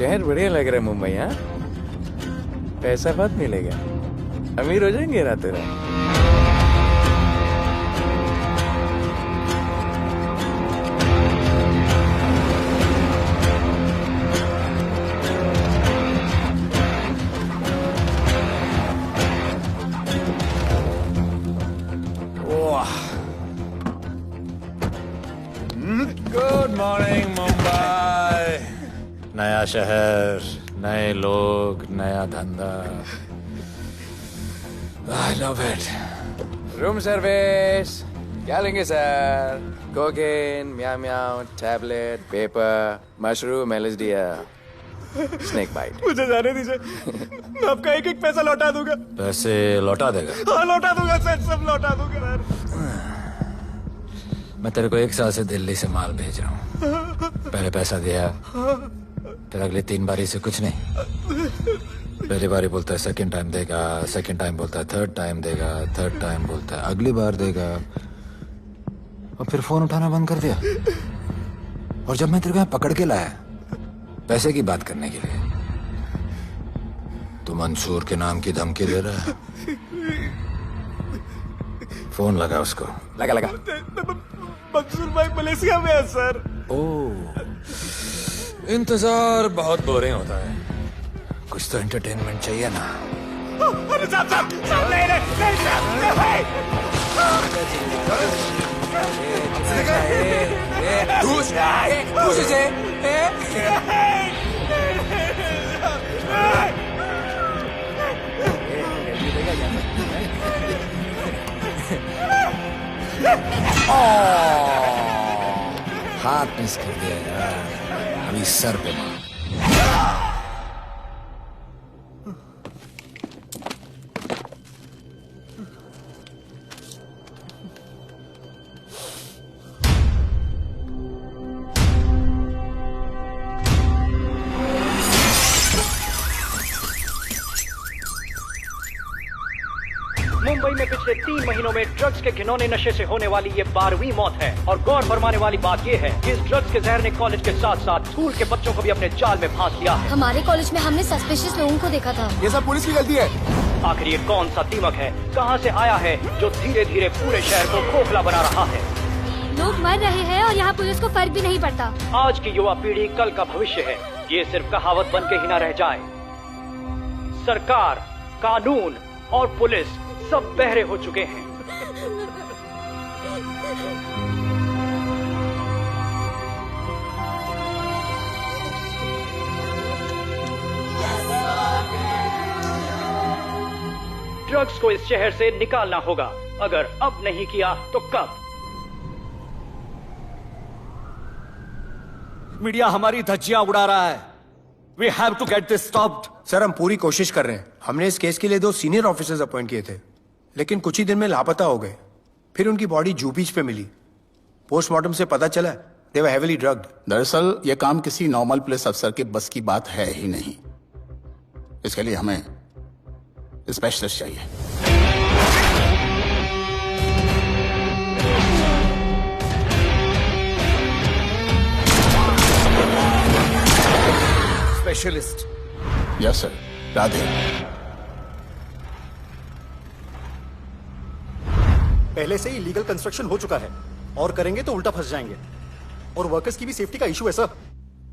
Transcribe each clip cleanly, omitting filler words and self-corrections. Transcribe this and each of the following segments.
शहर बढ़िया लग रहा है मुंबई। हाँ, पैसा बहुत मिलेगा, अमीर हो जाएंगे रातों रात। Good morning Mumbai. नया शहर, नए लोग, नया धंधा। I love it. Room service क्या लेंगे sir? Cocaine, meow meow, tablet, paper, mushroom, LSD, snake bite. मुझे जाने दीजिए, मैं आपका एक एक पैसा लौटा दूंगा। पैसे लौटा देगा? हाँ लौटा दूंगा सर, सब लौटा दूंगा सर। मैं तेरे को 1 साल से दिल्ली से माल भेज रहा हूँ। पहले पैसा दिया, फिर अगले 3 बारी से कुछ नहीं। पहली बारी बोलता है सेकंड टाइम देगा, सेकंड टाइम बोलता है थर्ड टाइम देगा, थर्ड टाइम बोलता है अगली बार देगा, और फिर फोन उठाना बंद कर दिया। और जब मैं तेरे को यहाँ पकड़ के लाया पैसे की बात करने के लिए, तो मंसूर के नाम की धमकी दे रहा है। फोन लगा उसको। लगा लगा। मंसूर भाई मलेशिया में है सर। ओह, इंतजार बहुत बोरिंग होता है, कुछ तो एंटरटेनमेंट चाहिए ना। अरे साहब साहब साहब नहीं नहीं भाई। हाथ मिस कर दिया यार, अभी सर पे मार। मुंबई में पिछले 3 महीनों में ड्रग्स के घिनौने नशे से होने वाली ये 12वीं मौत है। और गौर फरमाने वाली बात ये है कि इस ड्रग्स के जहर ने कॉलेज के साथ साथ स्कूल के बच्चों को भी अपने जाल में फांस लिया है। हमारे कॉलेज में हमने सस्पिशियस लोगों को देखा था। ये सब पुलिस की गलती है। आखिर ये कौन सा दीमक है, कहां से आया है, जो धीरे धीरे पूरे शहर को खोखला बना रहा है? लोग मर रहे हैं और यहाँ पुलिस को फर्क भी नहीं पड़ता। आज की युवा पीढ़ी कल का भविष्य है, ये सिर्फ कहावत बन के ही न रह जाए। सरकार, कानून और पुलिस सब बहरे हो चुके हैं। ड्रग्स को इस शहर से निकालना होगा। अगर अब नहीं किया तो कब? मीडिया हमारी धज्जियां उड़ा रहा है। We have to get this stopped. Sir हम पूरी कोशिश कर रहे हैं। हमने इस केस के लिए 2 सीनियर ऑफिसर्स अपॉइंट किए थे, लेकिन कुछ ही दिन में लापता हो गए। फिर उनकी बॉडी जू बीच पे मिली। पोस्टमार्टम से पता चला दे वर हेवीली ड्रग्ड। दरअसल यह काम किसी नॉर्मल पुलिस अफसर के बस की बात है ही नहीं। इसके लिए हमें स्पेशलिस्ट चाहिए। स्पेशलिस्ट? Yes sir. राधे। पहले से ही लीगल कंस्ट्रक्शन हो चुका है, और करेंगे तो उल्टा फंस जाएंगे। और वर्कर्स की भी सेफ्टी का इशू है सर।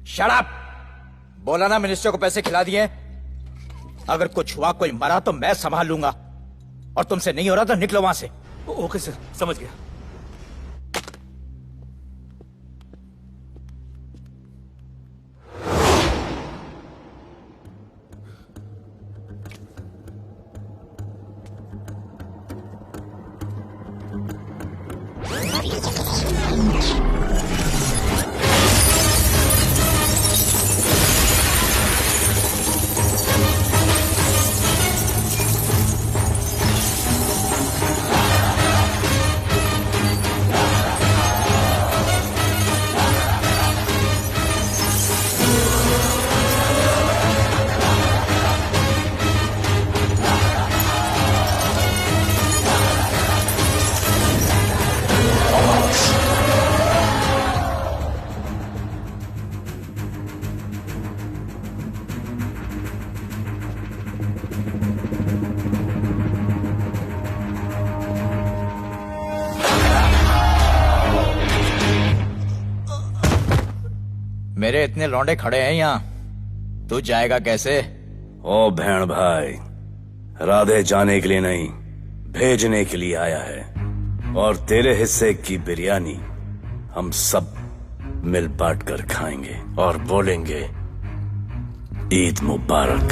Shut up! बोला ना मिनिस्टर को पैसे खिला दिए। अगर कुछ हुआ, कोई मरा तो मैं संभाल लूंगा, और तुमसे नहीं हो रहा तो निकलो वहां से। ओके सर, समझ गया। मेरे इतने लौंडे खड़े हैं यहाँ, तू जाएगा कैसे? ओ बहन भाई, राधे जाने के लिए नहीं, भेजने के लिए आया है। और तेरे हिस्से की बिरयानी हम सब मिल बांट कर खाएंगे और बोलेंगे ईद मुबारक।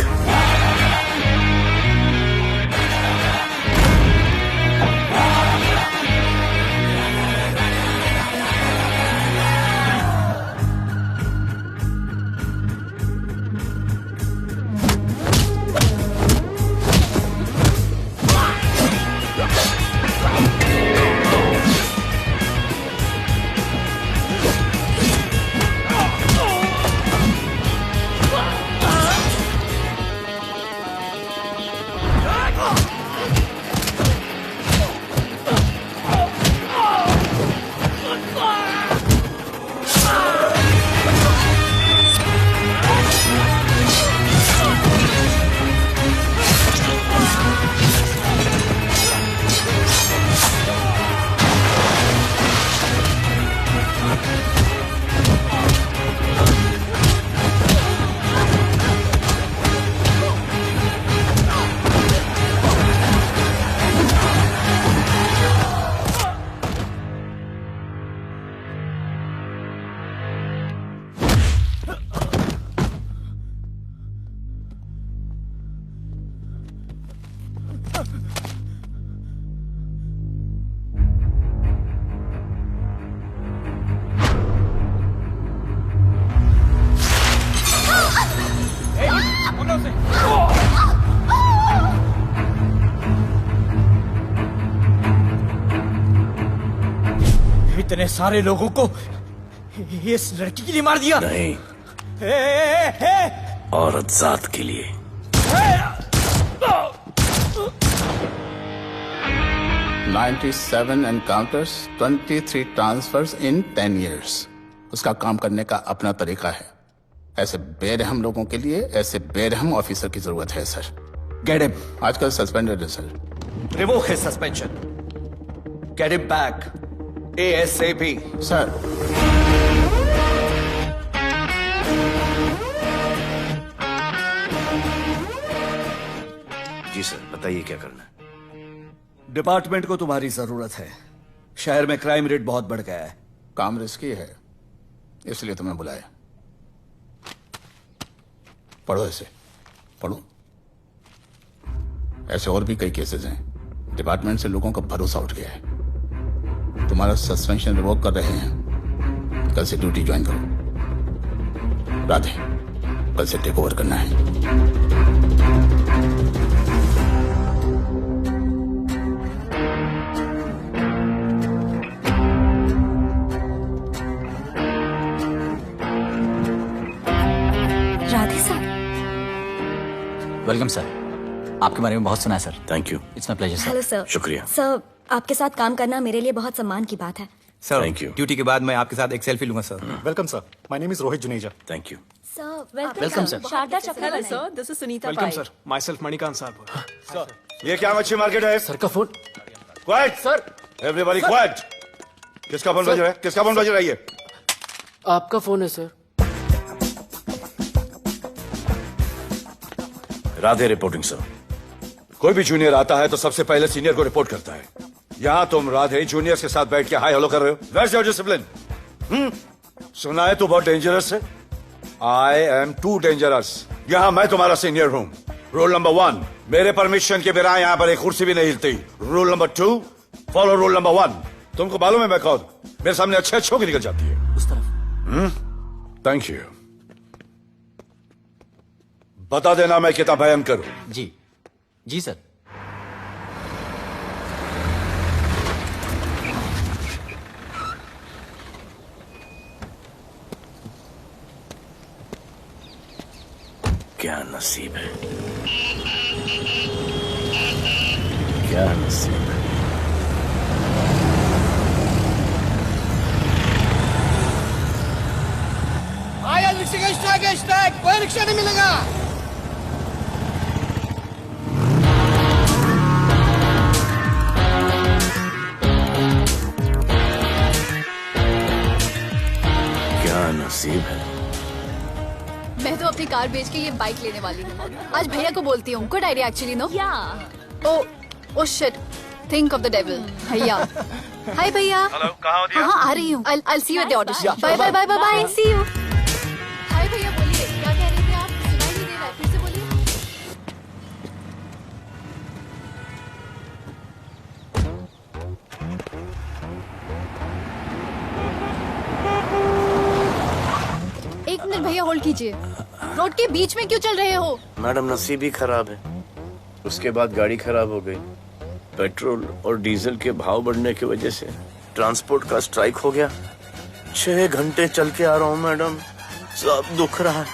इतने सारे लोगों को इस लड़की के लिए मार दिया? नहीं, औरत जात के लिए। $97 encounters, 23 transfers in 10 years। उसका काम करने का अपना तरीका है। ऐसे बेरहम लोगों के लिए ऐसे बेरहम ऑफिसर की जरूरत है सर। Get him. आजकल सस्पेंडेड है sir. Revoke his suspension. Get him back. ASAP. Sir जी सर, बताइए क्या करना है। डिपार्टमेंट को तुम्हारी जरूरत है। शहर में क्राइम रेट बहुत बढ़ गया है। काम रिस्की है, इसलिए तुम्हें बुलाया। पढ़ो इसे, पढ़ो। ऐसे और भी कई केसेस हैं। डिपार्टमेंट से लोगों का भरोसा उठ गया है। तुम्हारा सस्पेंशन रिवोक कर रहे हैं। कल से ड्यूटी ज्वाइन करो। राधे, कल से टेक ओवर करना है। राधे सर। Welcome sir. आपके बारे में बहुत सुना है sir. Thank you. It's my pleasure sir. Hello sir. शुक्रिया। सर, आपके साथ काम करना मेरे लिए बहुत सम्मान की बात है। Sir, Thank you. ड्यूटी के बाद मैं आपके साथ एक सेल्फी लूंगा sir. Welcome sir, my name is Rohit Juneja. Thank you. Sir, welcome sir. Sharda Chakravarti. Sir, this is Sunita welcome Pai. Sir, myself Manikant साहब। ये क्या मच्छी मार्केट है? सर का phone. Quiet sir. Everybody quiet. किसका फोन बज रहा है? किसका फोन बज रहा है? ये आपका फोन है सर। Radhe reporting sir. कोई भी जूनियर आता है तो सबसे पहले सीनियर को रिपोर्ट करता है। यहाँ तुम राधे जूनियर्स के साथ बैठ के हाई हेलो कर रहे हो। Where's your discipline? सुना है तू बहुत डेंजरस है। I am too dangerous. यहाँ मैं तुम्हारा सीनियर हूँ। रूल नंबर 1, मेरे परमिशन के बिना यहाँ पर एक कुर्सी भी नहीं हिलती। Rule number 2, follow rule number 1। तुमको मालूम है मैं कौन? मेरे सामने अच्छे अच्छों की निकल जाती है। उस तरफ। Thank you. बता देना मैं कितना भयंकर हूं। जी जी सर। क्या नसीब है, क्या नसीब है। कोई रिक्शा नहीं मिलेगा। क्या नसीब है। अपनी कार बेच के ये बाइक लेने वाली हूँ। आज भैया को बोलती हूँ। Good idea actually no. या oh shit, think of the devil. भैया हाय भैया। हेलो, कहाँ हो दिया? हाँ आ रही हूँ। I'll see you at the audition. Bye bye bye bye bye, see you। Hi भैया बोलिए, क्या कह रहे थे आप? सुनाई नहीं दे रहा है, फिर से बोलिए। एक मिनट भैया होल्ड कीजिए। रोड के बीच में क्यों चल रहे हो? मैडम नसीब ही खराब है, उसके बाद गाड़ी खराब हो गई। पेट्रोल और डीजल के भाव बढ़ने की वजह से ट्रांसपोर्ट का स्ट्राइक हो गया। 6 घंटे चल के आ रहा हूँ मैडम, सब दुख रहा है,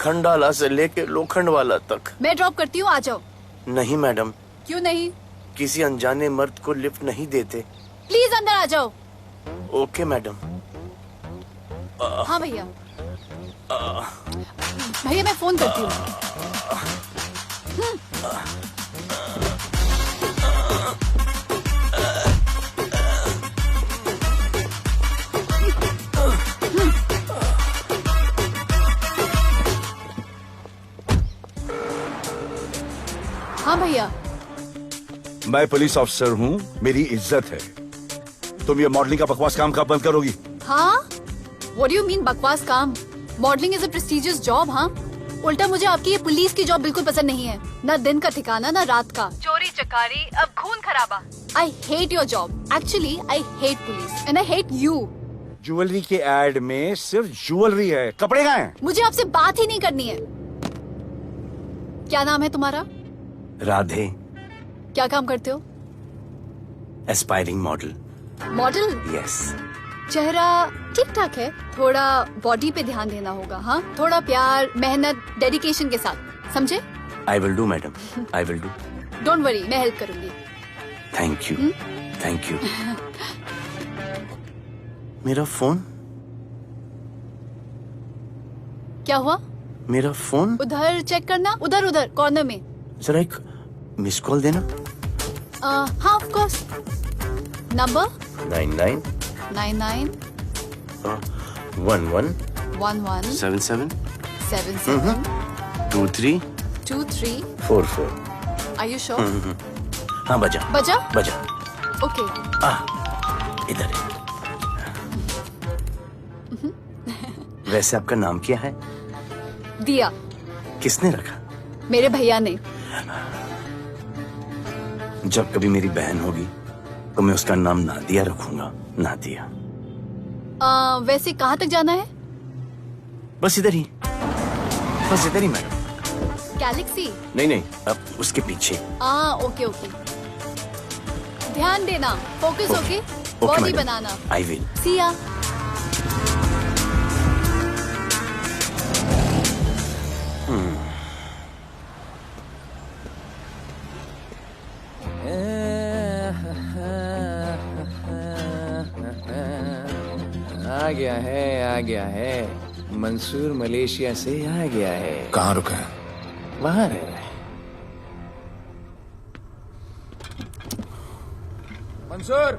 खंडाला से लेके लोखंडवाला तक। मैं ड्रॉप करती हूँ, आ जाओ। नहीं मैडम। क्यों नहीं? किसी अनजाने मर्द को लिफ्ट नहीं देते। प्लीज अंदर आ जाओ। Okay madam. हाँ भैया। भैया मैं फोन करती हूँ। हाँ भैया। मैं पुलिस ऑफिसर हूँ, मेरी इज्जत है। तुम ये मॉडलिंग का बकवास काम कब बंद करोगी? हाँ? What do you mean बकवास काम? Modelling is a prestigious job. हाँ, उल्टा मुझे आपकी ये पुलिस की जॉब बिल्कुल पसंद नहीं है। ना दिन का ठिकाना, ना रात का। चोरी चकारी, अब खून खराबा। I hate your job. Actually, I hate police and I hate you. Jewellery के एड में सिर्फ ज्वेलरी है, कपड़े कहाँ हैं? मुझे आपसे बात ही नहीं करनी है। क्या नाम है तुम्हारा? राधे। क्या काम करते हो? Aspiring model. मॉडल? यस। चेहरा ठीक ठाक है, थोड़ा बॉडी पे ध्यान देना होगा। हाँ, थोड़ा प्यार, मेहनत, डेडिकेशन के साथ, समझे? I will do madam, I will do. Don't worry, मैं हेल्प करूंगी। Thank you, thank you. मेरा फोन? क्या हुआ? मेरा फोन? उधर चेक करना, उधर उधर कॉर्नर में। जरा एक मिस कॉल देना। हाँ of course. Number 99 99 11 11 77 77 23 23 44। Are you sure? हाँ बजा बजा? बजा। ओके। इधर है। वैसे आपका नाम क्या है? दिया। किसने रखा? मेरे भैया ने। जब कभी मेरी बहन होगी तो मैं उसका नाम नादिया रखूंगा। नादिया। वैसे कहाँ तक जाना है? बस इधर ही, बस इधर ही मैडम। गैलेक्सी? नहीं नहीं, अब उसके पीछे। Okay okay. ध्यान देना, फोकस ओके। बॉडी बनाना। I will. See ya. आ गया है। मंसूर मलेशिया से आ गया है। कहाँ रुका है? वहां रह रहा है। मंसूर,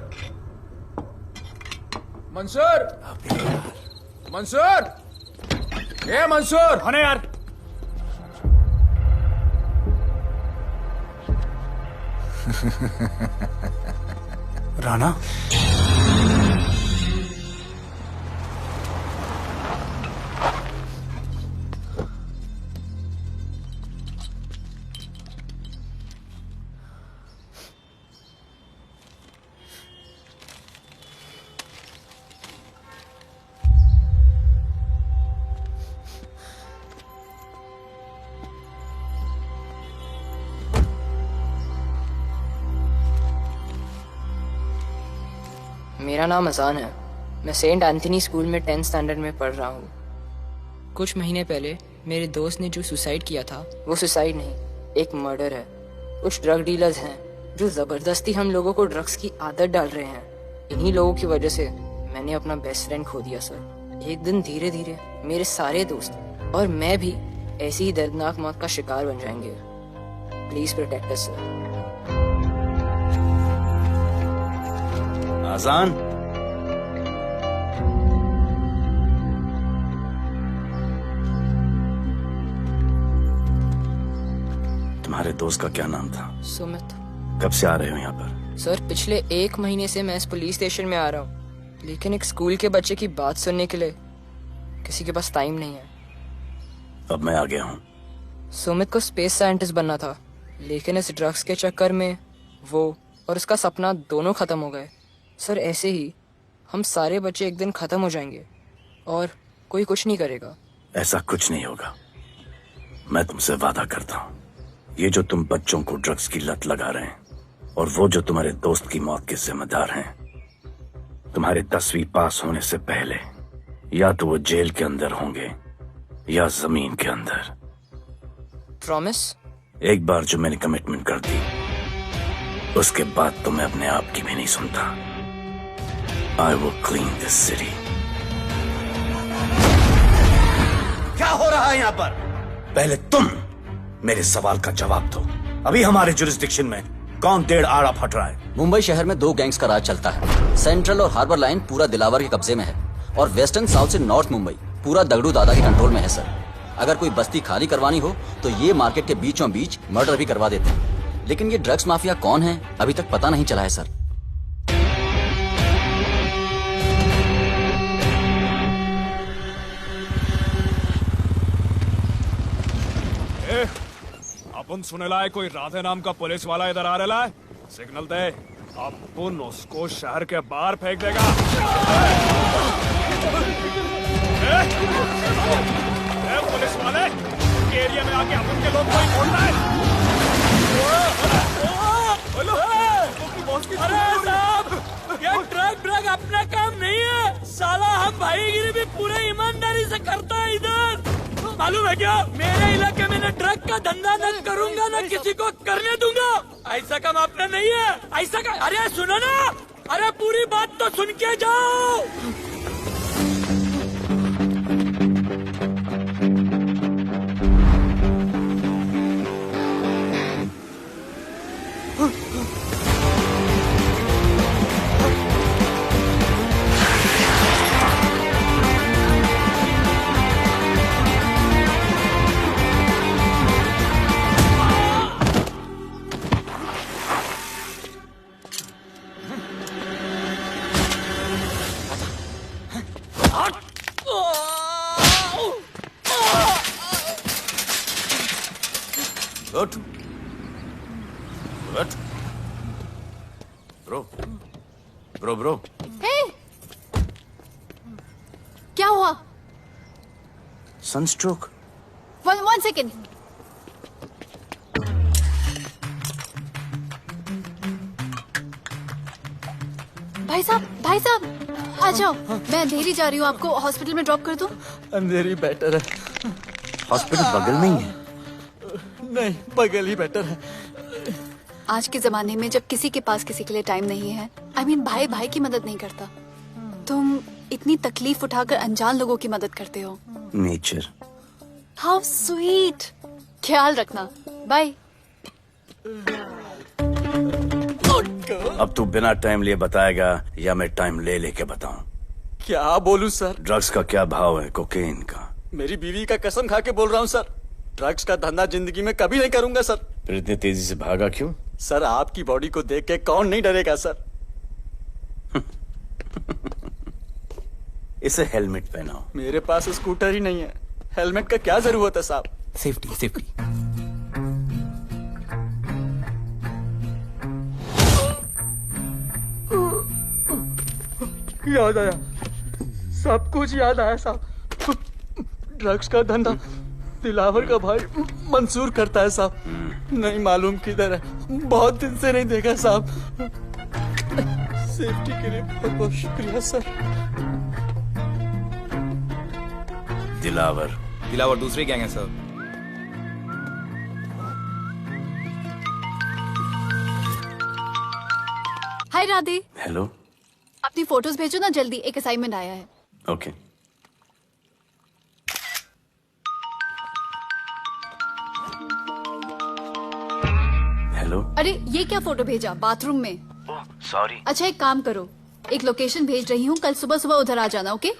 मंसूर, मंसूर, ए मंसूर। हाँ यार। राणा, मेरा नाम अजान है। मैं सेंट एंथनी स्कूल में 10th स्टैंडर्ड में पढ़ रहा हूँ। कुछ महीने पहले मेरे दोस्त ने जो सुसाइड किया था, वो सुसाइड नहीं, एक मर्डर है। कुछ ड्रग डीलर्स हैं जो जबरदस्ती हम लोगों को ड्रग्स की आदत डाल रहे हैं। इन्हीं लोगों की वजह से मैंने अपना बेस्ट फ्रेंड खो दिया सर। एक दिन धीरे धीरे मेरे सारे दोस्त और मैं भी ऐसी ही दर्दनाक मौत का शिकार बन जाएंगे। Please protect us sir. Azaan, तुम्हारे दोस्त का क्या नाम था? सुमित। कब से आ रहे हो यहाँ पर? सर पिछले 1 महीने से मैं इस पुलिस स्टेशन में आ रहा हूँ, लेकिन एक स्कूल के बच्चे की बात सुनने के लिए किसी के पास टाइम नहीं है। अब मैं आ गया हूँ। सुमित को स्पेस साइंटिस्ट बनना था, लेकिन इस ड्रग्स के चक्कर में वो और उसका सपना दोनों खत्म हो गए। सर ऐसे ही हम सारे बच्चे एक दिन खत्म हो जाएंगे और कोई कुछ नहीं करेगा। ऐसा कुछ नहीं होगा, मैं तुमसे वादा करता हूँ। ये जो तुम बच्चों को ड्रग्स की लत लगा रहे हैं और वो जो तुम्हारे दोस्त की मौत के जिम्मेदार हैं, तुम्हारे 10वीं पास होने से पहले या तो वो जेल के अंदर होंगे या जमीन के अंदर। प्रॉमिस? एक बार जो मैंने कमिटमेंट कर दी, उसके बाद तो मैं अपने आप की भी नहीं सुनता। I will clean this city. क्या हो रहा है यहाँ पर? पहले तुम मेरे सवाल का जवाब दो। अभी हमारे जुरिस्डिक्शन में कौन डेढ़ आड़ा फट रहा है? मुंबई शहर में 2 गैंग्स का राज चलता है। सेंट्रल और हार्बर लाइन पूरा दिलावर के कब्जे में है और वेस्टर्न साउथ से नॉर्थ मुंबई पूरा दगड़ू दादा के कंट्रोल में है सर। अगर कोई बस्ती खाली करवानी हो तो ये मार्केट के बीचों बीच मर्डर भी करवा देते हैं। लेकिन ये ड्रग्स माफिया कौन है अभी तक पता नहीं चला है सर। अपन सुनेला है कोई राधे नाम का पुलिस वाला इधर आ रहा है। सिग्नल दे, अपन उसको शहर के बाहर फेंक देगा। पुलिस वाले एरिया में आके अपन के लोग कोई बोलता है। अरे साहब, ये ड्रग अपना काम नहीं है साला। हम भाईगिरी भी पूरे ईमानदारी से करता है इधर। मालूम है क्या, मेरे इलाके में न ड्रग का धंधा न करूंगा न किसी को करने दूंगा। ऐसा काम अपना नहीं है। ऐसा का, अरे सुनो ना, अरे पूरी बात तो सुन के जाओ। Good. Good. Bro. Hey! क्या हुआ? Sunstroke. One second. भाई साहब, आ जाओ। मैं अंधेरी जा रही हूँ, आपको हॉस्पिटल में ड्रॉप कर दूँ? अंधेरी बेटर है। हॉस्पिटल बगल में ही है? नहीं, बगल ही बेटर है। आज के जमाने में जब किसी के पास किसी के लिए टाइम नहीं है, भाई की मदद नहीं करता, तुम इतनी तकलीफ उठाकर अनजान लोगों की मदद करते हो। नेचर। How sweet. ख्याल रखना। बाय। अब तू बिना टाइम लिए बताएगा या मैं टाइम ले लेके बताऊं? क्या बोलूं सर? ड्रग्स का क्या भाव है कोकेन का? मेरी बीवी का कसम खा के बोल रहा हूँ सर, ड्रग्स का धंधा जिंदगी में कभी नहीं करूंगा सर। फिर इतनी तेजी से भागा क्यों? सर आपकी बॉडी को देख के कौन नहीं डरेगा सर। इसे हेलमेट पहनाओ। मेरे पास स्कूटर ही नहीं है, हेलमेट का क्या जरूरत है साहब? सेफ्टी। याद आया, सब कुछ याद आया साहब। ड्रग्स का धंधा दिलावर का भाई मंसूर करता है साहब। नहीं मालूम किधर है, बहुत दिन से नहीं देखा साहब। सेफ्टी के लिए बहुत बहुत शुक्रिया सर। दिलावर दूसरी गैंग है सर। हाय राधे। हेलो। अपनी फोटोज भेजो ना जल्दी, एक असाइनमेंट आया है। ओके। हेलो। अरे ये क्या फोटो भेजा बाथरूम में? सॉरी। अच्छा एक काम करो, एक लोकेशन भेज रही हूँ, कल सुबह सुबह उधर आ जाना। ओके?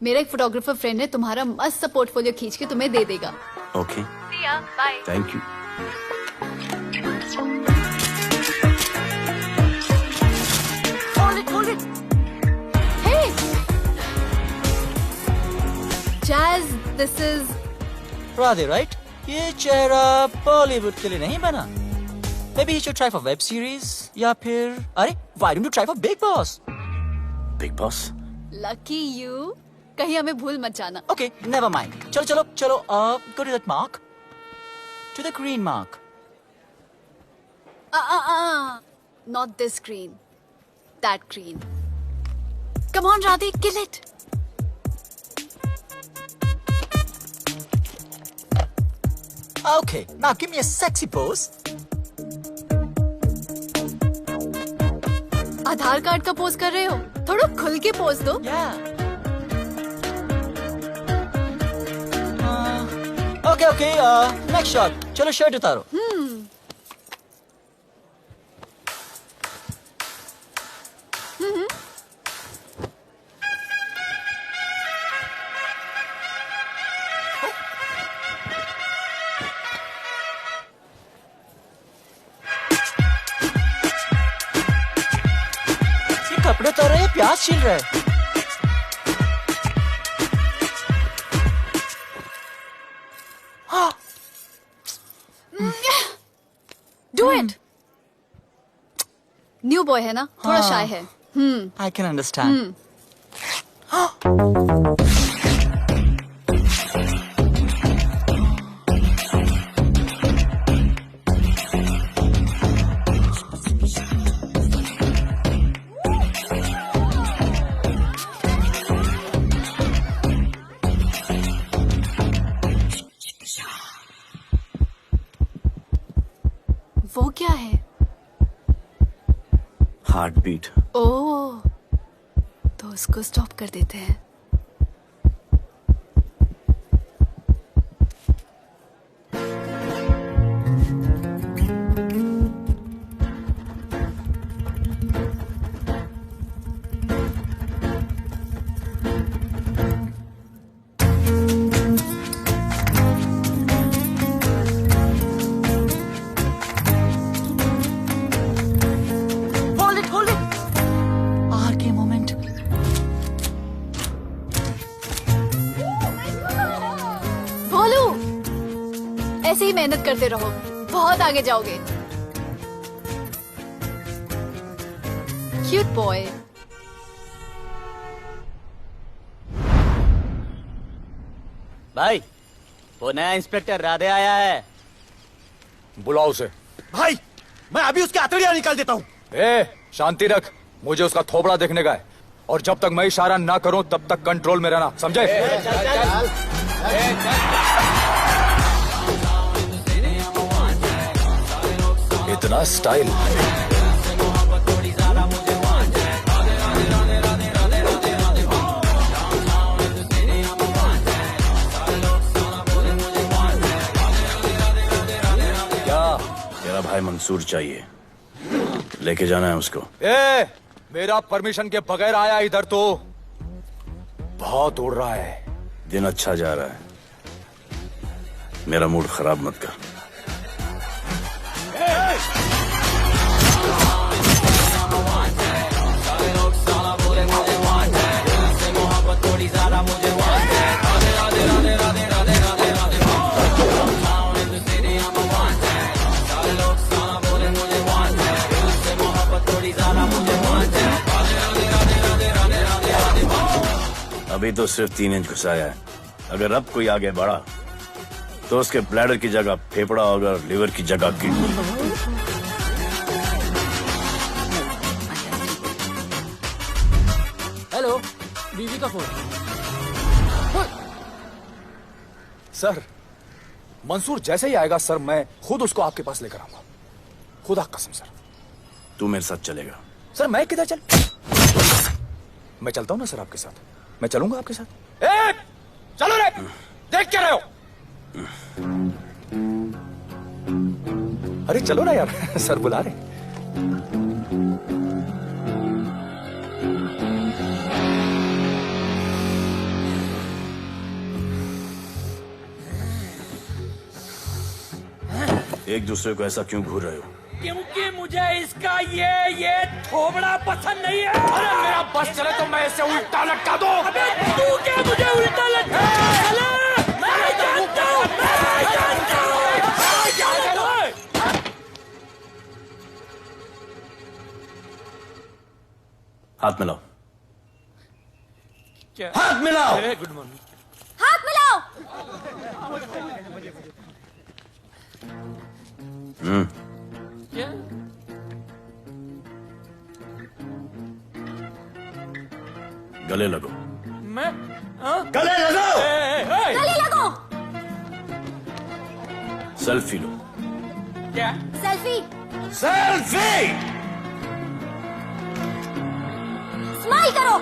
मेरा एक फोटोग्राफर फ्रेंड है, तुम्हारा मस्त सा पोर्टफोलियो खींच के तुम्हें दे देगा। Okay. Bye. Thank you. This is Radhe, right? ये चेहरा बॉलीवुड के लिए नहीं बना। Maybe you should try for web series या फिर अरे why don't you try for Big Boss? Big Boss? Lucky you, कहीं हमें भूल मत जाना। Okay, never mind. चलो चलो चलो, go to that mark, to the green mark. Not this green, that green. Come on, Radhe, kill it. Okay, now give me a sexy pose. Aadhaar card का pose कर रहे हो? थोड़ा खुल के पोज दो। Okay, next shot. चलो shirt उतारो। कपड़े उतार रहे हैं, प्याज छील रहे हैं। Do it. न्यू बॉय है ना, थोड़ा शाय है। I can understand. वो क्या है? Heart beat. ओह, तो उसको स्टॉप कर देते हैं। ऐसे ही मेहनत करते रहो, बहुत आगे जाओगे। Cute boy. भाई, वो नया इंस्पेक्टर राधे आया है। बुलाओ उसे। भाई, मैं अभी उसकी हथेलियां निकाल देता हूँ। शांति रख, मुझे उसका थोबड़ा देखने का है, और जब तक मैं इशारा ना करूं तब तक कंट्रोल में रहना, समझे? इतना स्टाइल। क्या? मेरा भाई मंसूर चाहिए, लेके जाना है उसको। मेरा परमिशन के बगैर आया इधर तो बहुत उड़ रहा है। दिन अच्छा जा रहा है, मेरा मूड खराब मत कर। अभी तो सिर्फ 3 इंच घुसाया है, अगर अब कोई आगे बढ़ा तो उसके ब्लैडर की जगह फेफड़ा होगा और लिवर की जगह किडनी। हेलो, बीवी का फोन। सर, मंसूर जैसे ही आएगा सर, मैं खुद उसको आपके पास लेकर आऊंगा, खुदा कसम सर। तू मेरे साथ चलेगा? सर मैं किधर चल? मैं चलता हूं ना सर आपके साथ, मैं चलूंगा आपके साथ। चलो रे, देख क्या रहे हो? अरे चलो ना यार, सर बुला रहे। एक दूसरे को ऐसा क्यों घूर रहे हो? क्योंकि मुझे इसका ये थोबड़ा पसंद नहीं है। अरे मेरा बस चले तो मैं इसे उल्टा लटका दूं। अबे तू क्या मुझे उल्टा लटका? हाथ मिलाओ। क्या? हाथ मिलाओ। Good morning. हाथ मिलाओ। क्या? गले लगो। मैं हाँ? गले लगो। गले लगो। सेल्फी लो। क्या? सेल्फी। सेल्फी। स्माइल करो।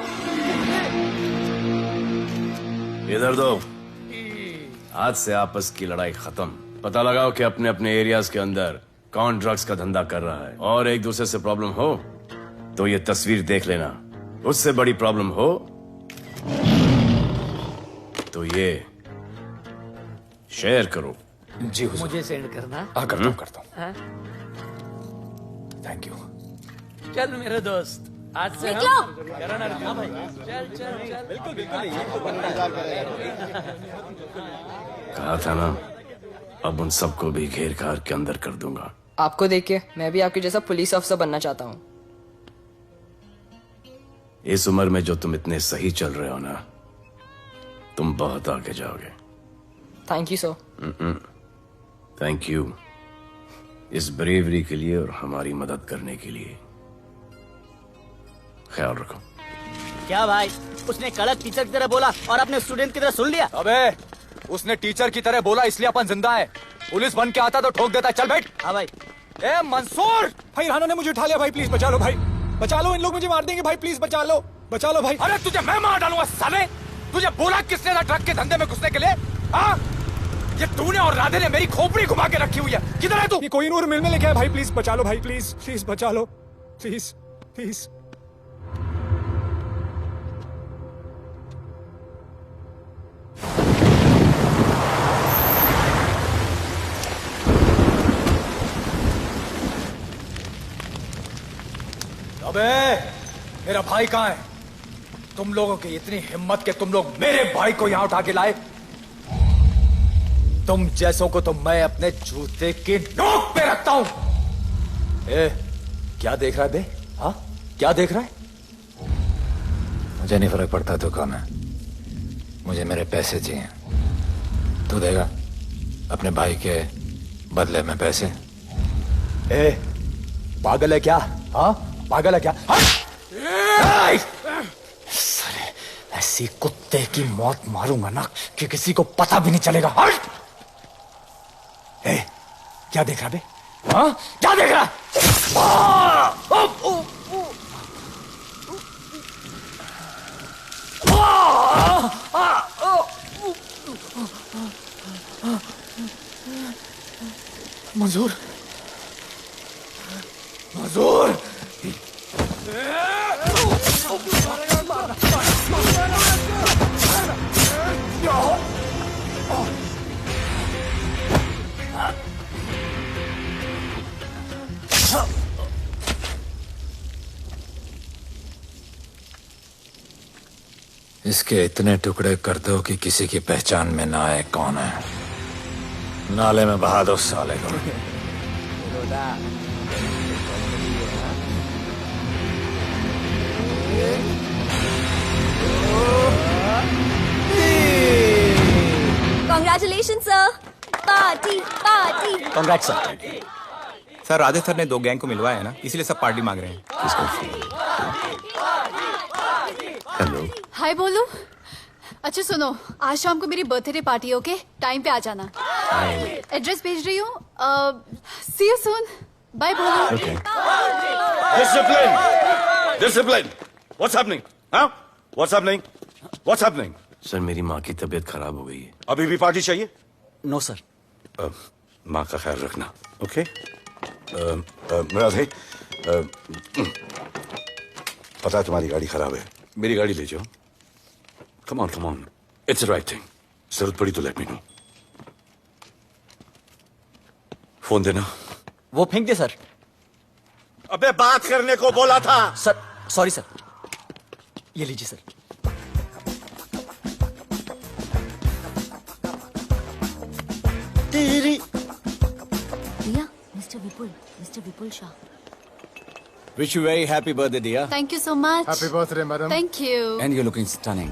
इधर दो। आज से आपस की लड़ाई खत्म। पता लगाओ कि अपने अपने एरियाज के अंदर कौन ड्रग्स का धंधा कर रहा है, और एक दूसरे से प्रॉब्लम हो तो ये तस्वीर देख लेना। उससे बड़ी प्रॉब्लम हो तो ये शेयर करो। जी हुजूर। मुझे सेंड करना। करता हूँ। हाँ? Thank you. चल मेरे दोस्त, आज से निकलो। करण अर्जुन भाई। चल चल चल। बिल्कुल कहा था ना, अब उन सबको भी घेर घार के अंदर कर दूंगा। आपको देख के मैं भी आपके जैसा पुलिस ऑफिसर बनना चाहता हूँ। इस उम्र में जो तुम इतने सही चल रहे हो ना, तुम बहुत आगे जाओगे। Thank you sir. Thank you इस ब्रेवरी के लिए और हमारी मदद करने के लिए। ख्याल रखो। क्या भाई, उसने कड़क टीचर की तरह बोला और अपने स्टूडेंट की तरह सुन लिया। अबे उसने टीचर की तरह बोला इसलिए अपन जिंदा है। पुलिस बन के आता तो ठोक देता। चल बैठ। हाँ भाई। ए मंसूर भाई, राना ने मुझे उठा लिया भाई, प्लीज बचा लो भाई, बचा लो, इन लोग मुझे मार देंगे भाई, प्लीज बचा लो भाई। अरे तुझे मैं मार डालूंगा साले। तुझे बोला किसने था ट्रक के धंधे में घुसने के लिए? हाँ, ये तूने और राधे ने मेरी खोपड़ी घुमा के रखी हुई है। किधर है तू? ये कोई नूर मिल में लेके आया भाई, प्लीज बचा लो भाई, प्लीज प्लीज बचा लो, प्लीज प्लीज। अबे मेरा भाई कहाँ है? तुम लोगों की इतनी हिम्मत कि तुम लोग मेरे भाई को यहाँ उठा के लाए। तुम जैसों को तो मैं अपने जूते की नोक पे रखता हूं। ए, क्या देख रहा है बे? हाँ, क्या देख रहा है? मुझे नहीं फर्क पड़ता तू कौन है, मुझे मेरे पैसे चाहिए। तू देगा अपने भाई के बदले में पैसे? ए, पागल है क्या? हाँ, पागल है क्या? साले ऐसी कुत्ते की मौत मारूंगा ना कि किसी को पता भी नहीं चलेगा। ए, क्या देख रहा बे? हाँ, क्या देख रहा? मंजूर, मंजूर। इसके इतने टुकड़े कर दो कि किसी की पहचान में ना आए कौन है। नाले में बहा दो साले को। Congratulations, sir. Party party. Congrats sir. Sir Radhe sir ने 2 गैंग को मिलवाया है ना, इसीलिए सब पार्टी मांग रहे हैं। हेलो। हाय बोलू। अच्छा सुनो, आज शाम को मेरी बर्थडे पार्टी, ओके? टाइम पे आ जाना। एड्रेस भेज रही हूँ। सी यू सून। बाय बोलू। Okay. Discipline! Discipline! What's happening? Huh? What's happening? What's happening? Sir मेरी माँ की तबीयत खराब हो गई है। अभी भी पार्टी चाहिए? No sir. माँ का ख्याल रखना, ओके? राधे, पता है तुम्हारी गाड़ी खराब है, मेरी गाड़ी ले जाओ। Come on, it's right thing. जरूरत पड़ी तो लेट मी नो। फोन देना। वो फेंक दे सर। अबे बात करने को बोला था। Sir sorry sir. ये लीजिए sir. Riya, mister Vipul Shah. Wish you very happy birthday, dear. Thank you so much. Happy birthday, madam. Thank you. And you're looking stunning.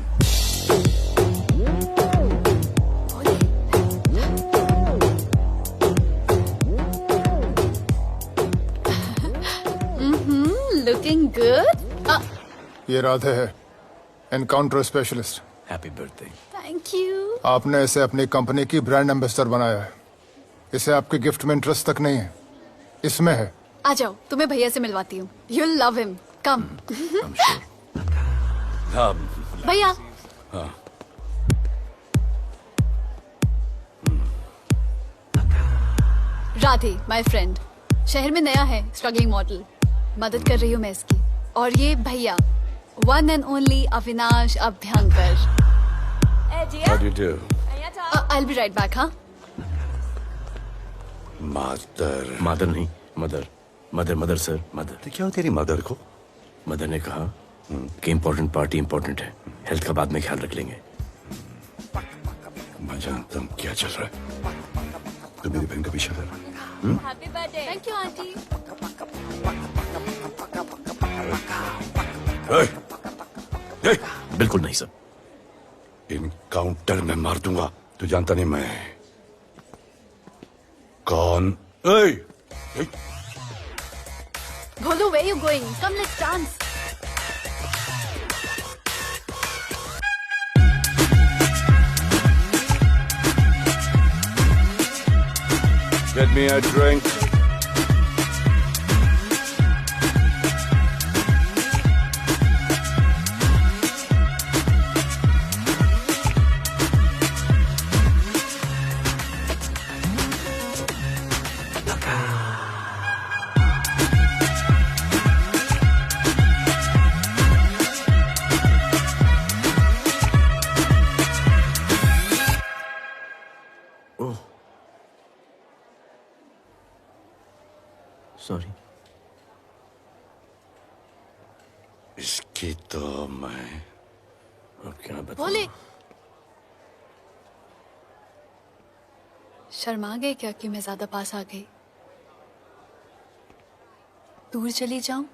Looking good. ये राधे है, encounter specialist. Happy birthday. Thank you. आपने इसे अपनी company की brand ambassador बनाया है। इसे आपके गिफ्ट में इंटरेस्ट तक नहीं है, इसमें है। आ जाओ, तुम्हें भैया से मिलवाती हूँ। You'll love him. Come. भैया। हाँ। Radhe, my friend. शहर में नया है, स्ट्रगलिंग मॉडल। मदद कर रही हूँ मैं इसकी। और ये भैया, one and only Avinash Abhyankar. How do you do? I'll be right back, हाँ? मदर नहीं, मदर सर, मदर। क्या हो तेरी मदर को? मदर ने कहा कि इम्पोर्टेंट पार्टी इम्पोर्टेंट है, हेल्थ का बाद में ख्याल रख लेंगे। मैं जानता हूँ क्या चल रहा है। तू मेरी बहन का पीछा कर। Happy birthday. Thank you, auntie. बिल्कुल नहीं सर। इनकाउंटर में मार दूंगा। तू जानता नहीं मैं कौन? Bholu, where you going? Come, let's dance. Get me a drink. Sorry. इसकी तो मैं अब क्या बताऊं? बोले। शर्मा गए क्या कि मैं ज्यादा पास आ गई? दूर चली जाऊं?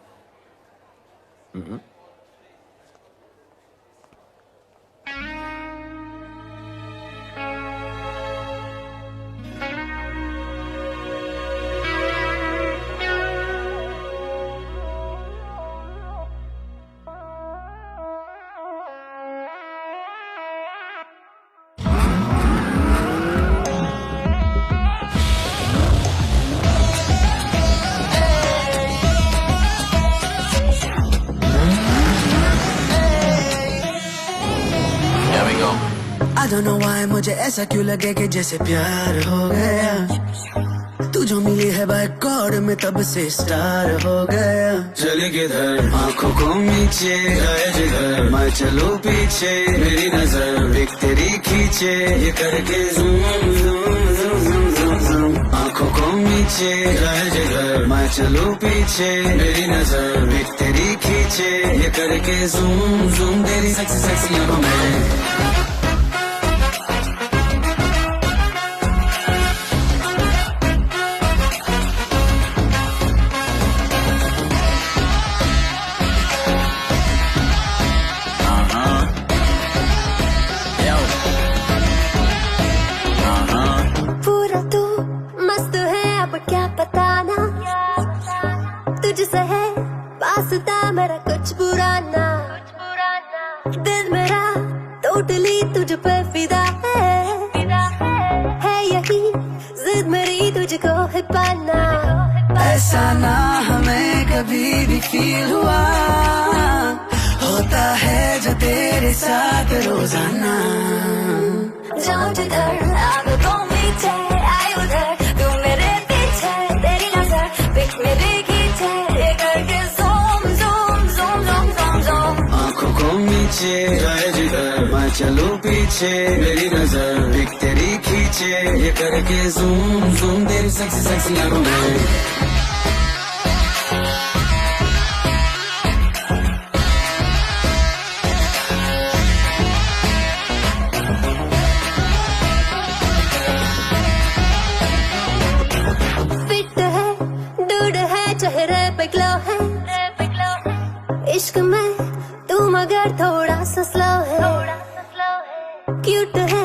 I don't know why मुझे ऐसा क्यों लगे कि जैसे प्यार हो गया। तू जो मिली है बाय गॉड में तब से स्टार हो गया। चले किधर आंखों को नीचे गए जिधर मैं चलूं पीछे मेरी नजर एक तेरी खींचे ये करके zoom zoom zoom zoom zoom. आंखों को नीचे गए जिधर मैं चलूं पीछे मेरी नजर एक तेरी खींचे ये करके ज़ूम ज़ूम तेरी सेक्सी सेक्सी आंखों में। मेरा कुछ बुरा ना दिल मेरा टोटली तुझ पे फिदा है यही जिद मेरी तुझको है पाना। ऐसा ना हमें कभी भी फील हुआ होता है जो तेरे साथ रोजाना। जाऊं जिधर आगे को मीठे आए उधर तू मेरे पीछे तेरी नजर पिक मेरी खींचे ये करके नीचे जाए जिधर मैं चलूं पीछे मेरी नजर एक तेरी खींचे ये करके ज़ूम ज़ूम तेरी सेक्सी सेक्सी आंखों में। फिट है दूर है चेहरे पे ग्लो है इश्क में तू मगर थोड़ा सा स्लो है, क्यूट है,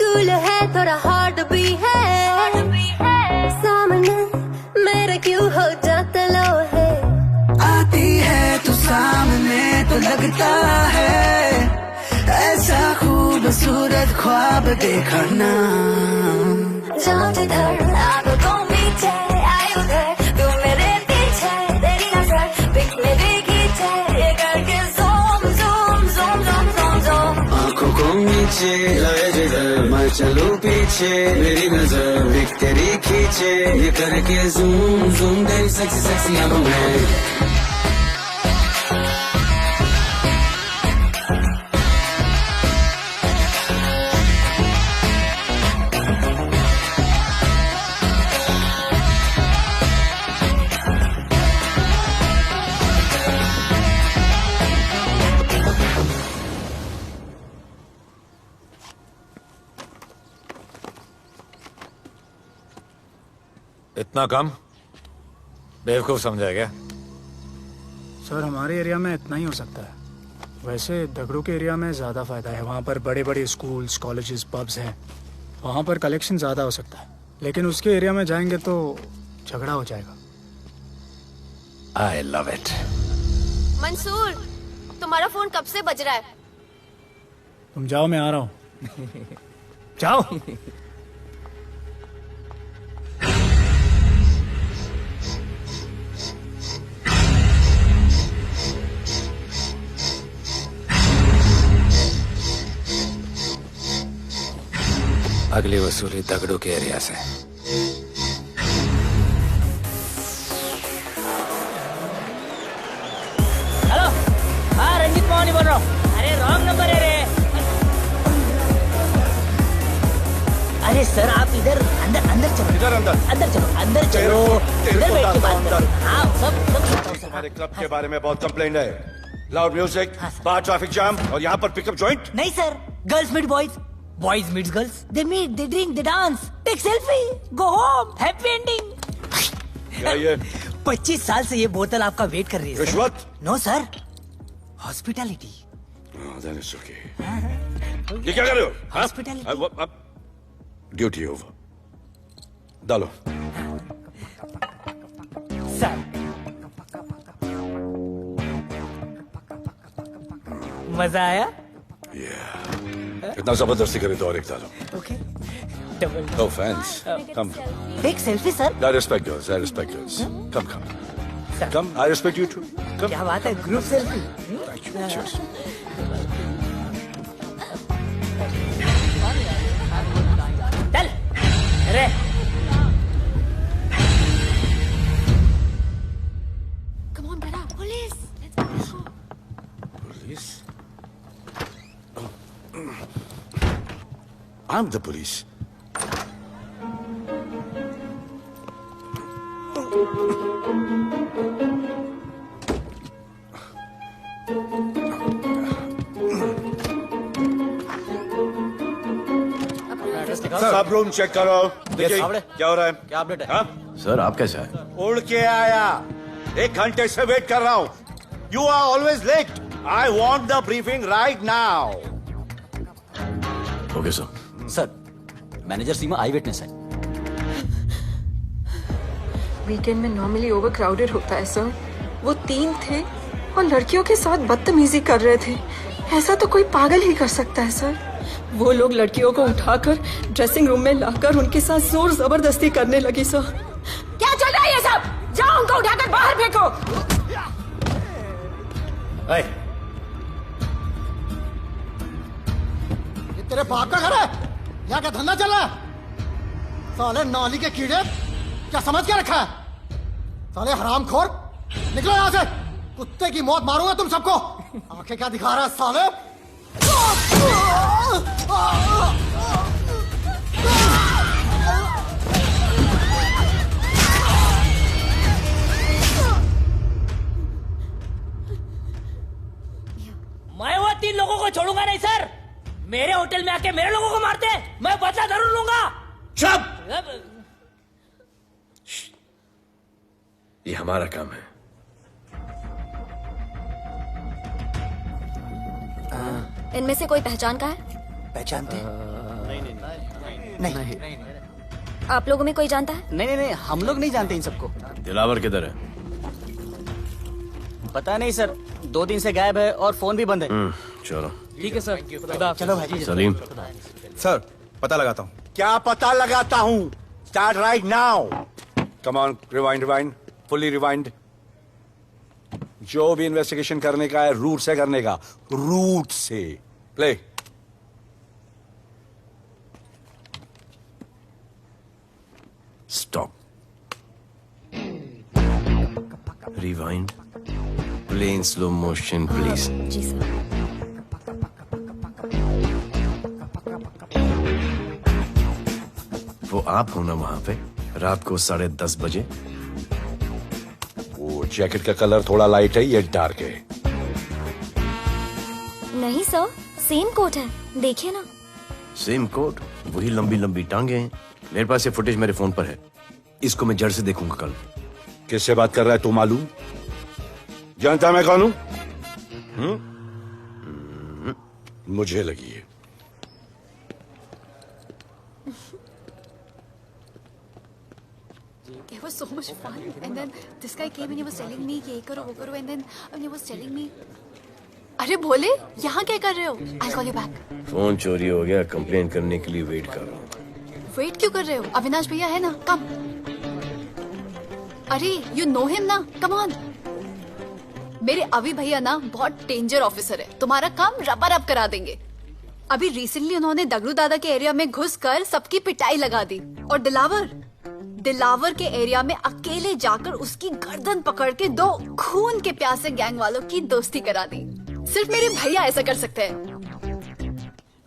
कूल है, थोड़ा हॉट भी है, सामने मेरे क्यों हो जाता लो है। आती है तू सामने तो लगता है ऐसा खूबसूरत ख्वाब देखा ना। जाऊं जिधर आंखों को मीचे आए उधर, तू मेरे पीछे तेरी नजर पिक मेरी खींचे, ये करके zoom zoom zoom zoom zoom zoom. आंखों को नीचे लाए जिधर मैं चलूं पीछे, मेरी नजर पिक तेरी खींचे, ये करके ज़ूम ज़ूम तेरी सेक्सी सेक्सी आंखों में। इतना कम बेवकूफ समझा क्या? सर हमारे एरिया में इतना ही हो सकता है, वैसे दगड़ू के एरिया में ज़्यादा फायदा है। वहाँ पर बड़े बड़े स्कूल्स, कॉलेजेस, पब्स हैं, वहाँ पर कलेक्शन ज़्यादा हो सकता है। लेकिन उसके एरिया में जाएंगे तो झगड़ा हो जाएगा। I love it. मंसूर, तुम्हारा फोन कब से बज रहा है? तुम जाओ, मैं आ रहा हूँ। जाओ। अगली वसूली दगड़ू के एरिया से। हेलो, हाँ रंजीत मोहन बोल रहा हूँ। अरे रॉन्ग नंबर है रे। अरे सर आप इधर अंदर अंदर चलो। इधर अंदर अंदर चलो, अंदर चलो, इधर बैठ के बात करो। हाँ सब तुम्हारे क्लब के बारे में बहुत कंप्लेंट है। लाउड म्यूजिक, बाहर ट्रैफिक जाम और यहाँ पर पिकअप जॉइंट। नहीं sir, girls meet boys, boys meets girls, they meet, they drink, they dance, take selfie, go home, happy ending। क्या ये? 25 साल से ये बोतल आपका वेट कर रही है। रिश्वत? No sir, hospitality. Then it's okay. ये क्या कर रहे हो? हॉस्पिटैलिटी। Duty over. डालो। सर मजा आया? इतना जबरदस्ती करे तो और एक डालो। Okay double. No offense. Come. Take selfie sir. I respect girls. I respect girls. Come. Come. I respect you too. Come. क्या बात है, group selfie. Thank you. Cheers. चल अरे Come on, brother. Police. Police? I'm the police. सब room check करो। देखिए क्या हो रहा है? क्या अपडेट है? हाँ? सर आप कैसे आए? उड़ के आया, 1 घंटे से वेट कर रहा हूँ। You are always late. I want the briefing right now. Okay sir. Sir manager Seema eyewitness है। वीकेंड में नॉर्मली ओवर क्राउडेड होता है सर। वो 3 थे और लड़कियों के साथ बदतमीजी कर रहे थे। ऐसा तो कोई पागल ही कर सकता है सर। वो लोग लड़कियों को उठाकर ड्रेसिंग रूम में लाकर उनके साथ जोर जबरदस्ती करने लगी सर। क्या चल रहा है ये सब? जाओ उनको उठाकर बाहर फेंको। ये तेरे बाप का घर है? यहाँ क्या धंधा चल रहा है? साले नौली के कीड़े, क्या समझ के रखा है? साले हरामखोर, निकलो यहाँ से। कुत्ते की मौत मारूंगा तुम सबको। आंखें क्या दिखा रहा है साले? मैं वो 3 लोगों को छोड़ूंगा नहीं सर। मेरे होटल में आके मेरे लोगों को मारते, मैं बदला जरूर लूंगा। चुप! ये हमारा काम है। इनमें से कोई पहचान का है? पहचानते हैं? नहीं। आप लोगों में कोई जानता है? नहीं, हम लोग नहीं जानते इन सबको। दिलावर किधर है? पता नहीं सर, 2 दिन से गायब है और फोन भी बंद है। चलो ठीक है सर, चलो भाई। सलीम सर, पता लगाता हूँ। क्या पता लगाता हूँ? Start right now. Come on, rewind, fully rewind. जो भी इन्वेस्टिगेशन करने का है रूट से करने का, रूट से। Play. Stop. Rewind. Play in slow motion please. जी सर। वो आप हो ना वहां पे रात को 10:30 बजे? वो जैकेट का कलर थोड़ा लाइट है, ये डार्क है। नहीं सर, सेम कोट है, देखिए ना। सेम कोट, वही लंबी लंबी टांगे हैं। मेरे पास ये फुटेज मेरे फोन पर है, इसको मैं जड़ से देखूंगा कल। किससे बात कर रहा है तू? मालूम? जानता मैं कौन हूं? मुझे लगी है। It was so much fun, and then this guy came and he was telling me ये करो वो करो, and then he was telling me, अरे भोले यहाँ क्या कर रहे हो? I'll call you back. Phone चोरी हो गया, कंप्लेन करने के लिए वेट कर रहा हूँ। वेट क्यों कर रहे हो? अविनाश भैया है ना, कम। अरे you know him ना, come on. मेरे अभी भैया ना बहुत डेंजर ऑफिसर है, तुम्हारा काम रबर अप करा देंगे। अभी रिसेंटली उन्होंने दगड़ू दादा के एरिया में घुसकर सबकी पिटाई लगा दी, और दिलावर के एरिया में अकेले जाकर उसकी गर्दन पकड़ के 2 खून के प्यासे गैंग वालों की दोस्ती करा दी। सिर्फ मेरे भैया ऐसा कर सकते हैं।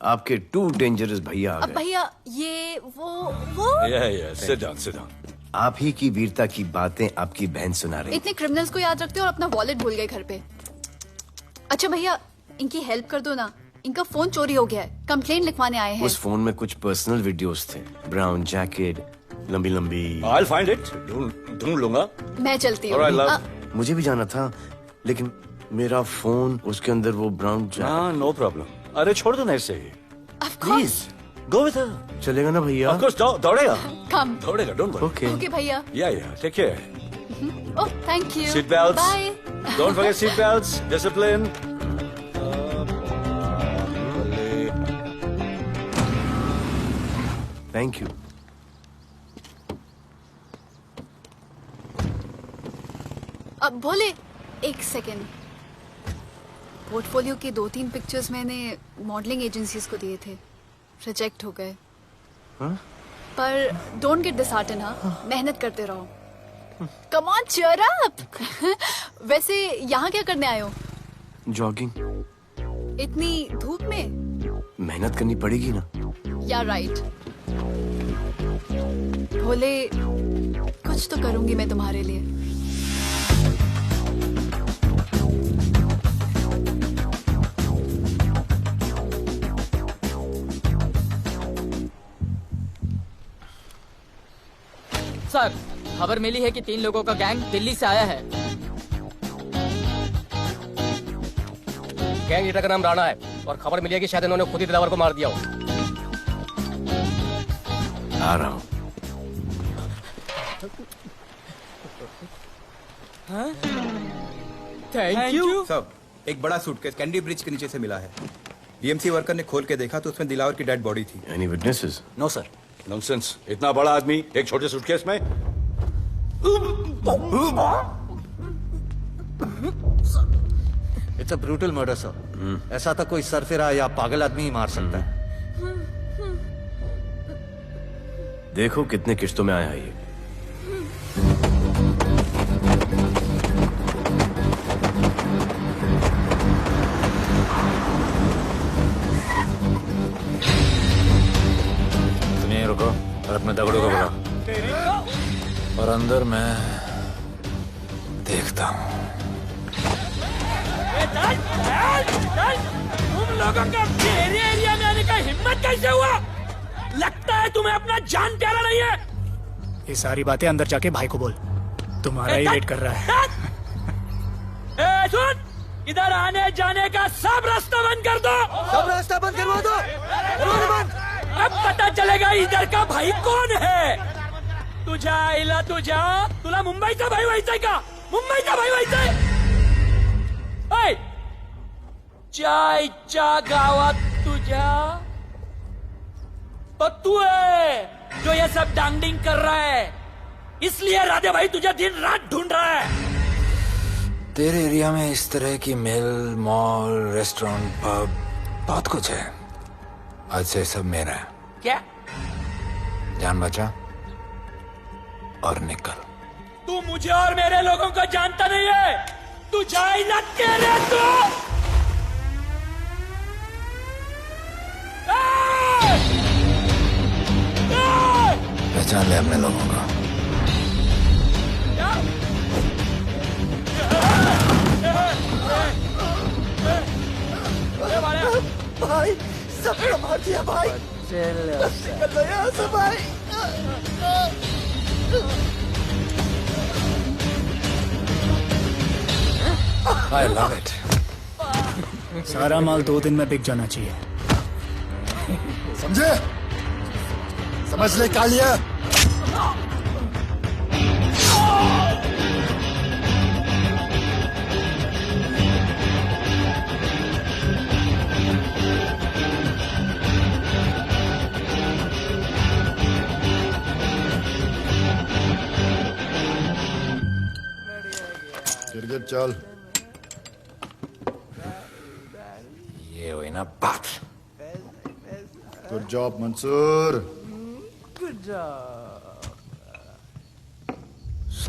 आपके 2 डेंजरस भैया आ अब गए। भैया ये वो सिट डाउन। आप ही की वीरता की बातें आपकी बहन सुना रही। इतने क्रिमिनल्स को याद रखते हो और अपना वॉलेट भूल गए घर पे। अच्छा भैया, इनकी हेल्प कर दो ना, इनका फोन चोरी हो गया है, कंप्लेंट लिखवाने आए हैं। उस फोन में कुछ पर्सनल वीडियोस थे, ब्राउन जैकेट, लंबी लंबी। I'll find it. ढूंढ लूंगा। मैं चलती All right, हूँ। love. मुझे भी जाना था, लेकिन मेरा फोन, उसके अंदर वो ब्राउन जैकेट। No problem. अरे छोड़ दो ना इसे। Please go with her. चलेगा ना भैया? Of course, दौड़ेगा। कम। दौड़ेगा, डोंट वरी। ओके भैया। Yeah, take care. Oh thank you. Seat belts. Bye. Don't forget seat belts. Discipline. Thank you. अब बोले, एक सेकेंड। पोर्टफोलियो के 2-3 पिक्चर्स मैंने मॉडलिंग एजेंसीज को दिए थे, रिजेक्ट हो गए। पर डोंट गेट डिसहार्टन, हाँ, मेहनत करते रहो। Come on, cheer up. वैसे यहाँ क्या करने आए हो? जॉगिंग। इतनी धूप में? मेहनत करनी पड़ेगी ना। या राइट। भोले, कुछ तो करूंगी मैं तुम्हारे लिए। सर, खबर मिली है कि 3 लोगों का गैंग दिल्ली से आया है। गैंग लीडर का नाम राणा है और खबर मिली है कि शायद इन्होंने खुद ही दिलावर को मार दिया हो। आ रहा हूँ। Thank you. सब एक बड़ा सूटकेस कैंडी ब्रिज के नीचे से मिला है। डीएमसी वर्कर ने खोल के देखा तो उसमें दिलावर की डेड बॉडी थी। Any witnesses? No sir. Nonsense. इतना बड़ा आदमी एक छोटे सूटकेस में? It's a brutal murder sir. ऐसा तो कोई सरफिरा या पागल आदमी ही मार सकता है। देखो कितने किश्तों में आया है ये। रुको और अपने दगड़ों को बुलाओ, और अंदर मैं देखता हूँ। तुम लोगों का मेरे एरिया में आने का हिम्मत कैसे हुआ? लगता है तुम्हें अपना जान प्यारा नहीं है। ये सारी बातें अंदर जाके भाई को बोल, तुम्हारा ही वेट कर रहा है। सुन, इधर आने जाने का सब रास्ता बंद कर दो। सब रास्ता बंद करवा दो। अब पता चलेगा इधर का भाई कौन है। तुझा इला तुझा तुला मुंबईचा भाई व्हायचाय का? मुंबईचा भाई व्हायचाय? ऐ, चायच्या गावात तुझ्या तो तू है जो ये सब डांगडिंग कर रहा है, इसलिए राधे भाई तुझे दिन रात ढूंढ रहा है। तेरे एरिया में इस तरह की मिल, मॉल, रेस्टोरेंट, पब बहुत कुछ है। आज से सब मेरा है। क्या? जान बचा और निकल। तू मुझे और मेरे लोगों को जानता नहीं है। तू जाए ना तेरे तू। पहचान ले अपने लोगों को। भाई सबको मार दिया भाई। निकल लो यहाँ से भाई। I love it. सारा माल 2 दिन में बिक जाना चाहिए। समझे? समझ ले कालिया। गिरगिट चल। ये हुई ना बात। Good job Mansoor.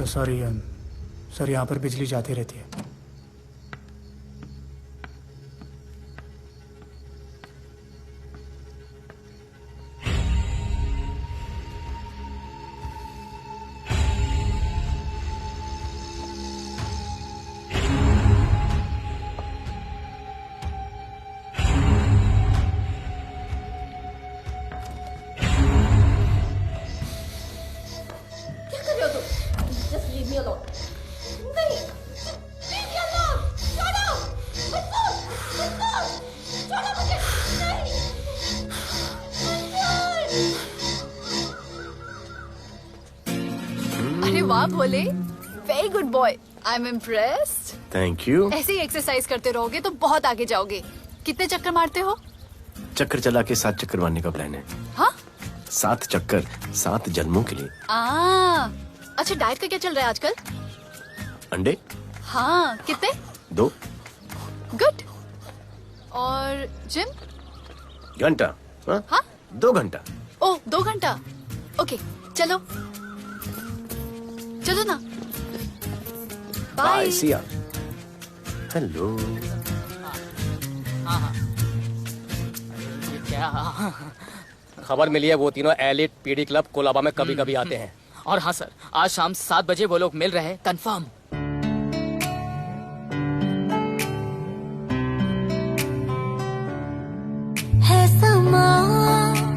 Sorry sir, यहाँ पर बिजली जाती रहती है। अरे वाह Bhole, very good boy, I am impressed. Thank you. ऐसे ही एक्सरसाइज करते रहोगे तो बहुत आगे जाओगे। कितने चक्कर मारते हो? चक्कर चला के 7 चक्कर मारने का प्लान है। हाँ? 7 चक्कर 7 जन्मों के लिए। अच्छा, डाइट का क्या चल रहा है आजकल? अंडे? हाँ, कितने? 2 गुड। और जिम? घंटा। हाँ? 2 घंटा। ओह, 2 घंटा। ओके, चलो चलो ना। बाय, सी या। हेलो। क्या खबर मिली है? वो तीनों एलिट पीडी क्लब कोलाबा में कभी कभी आते हैं। और हाँ सर, आज शाम 7 बजे वो लोग मिल रहे हैं, कंफर्म। है समा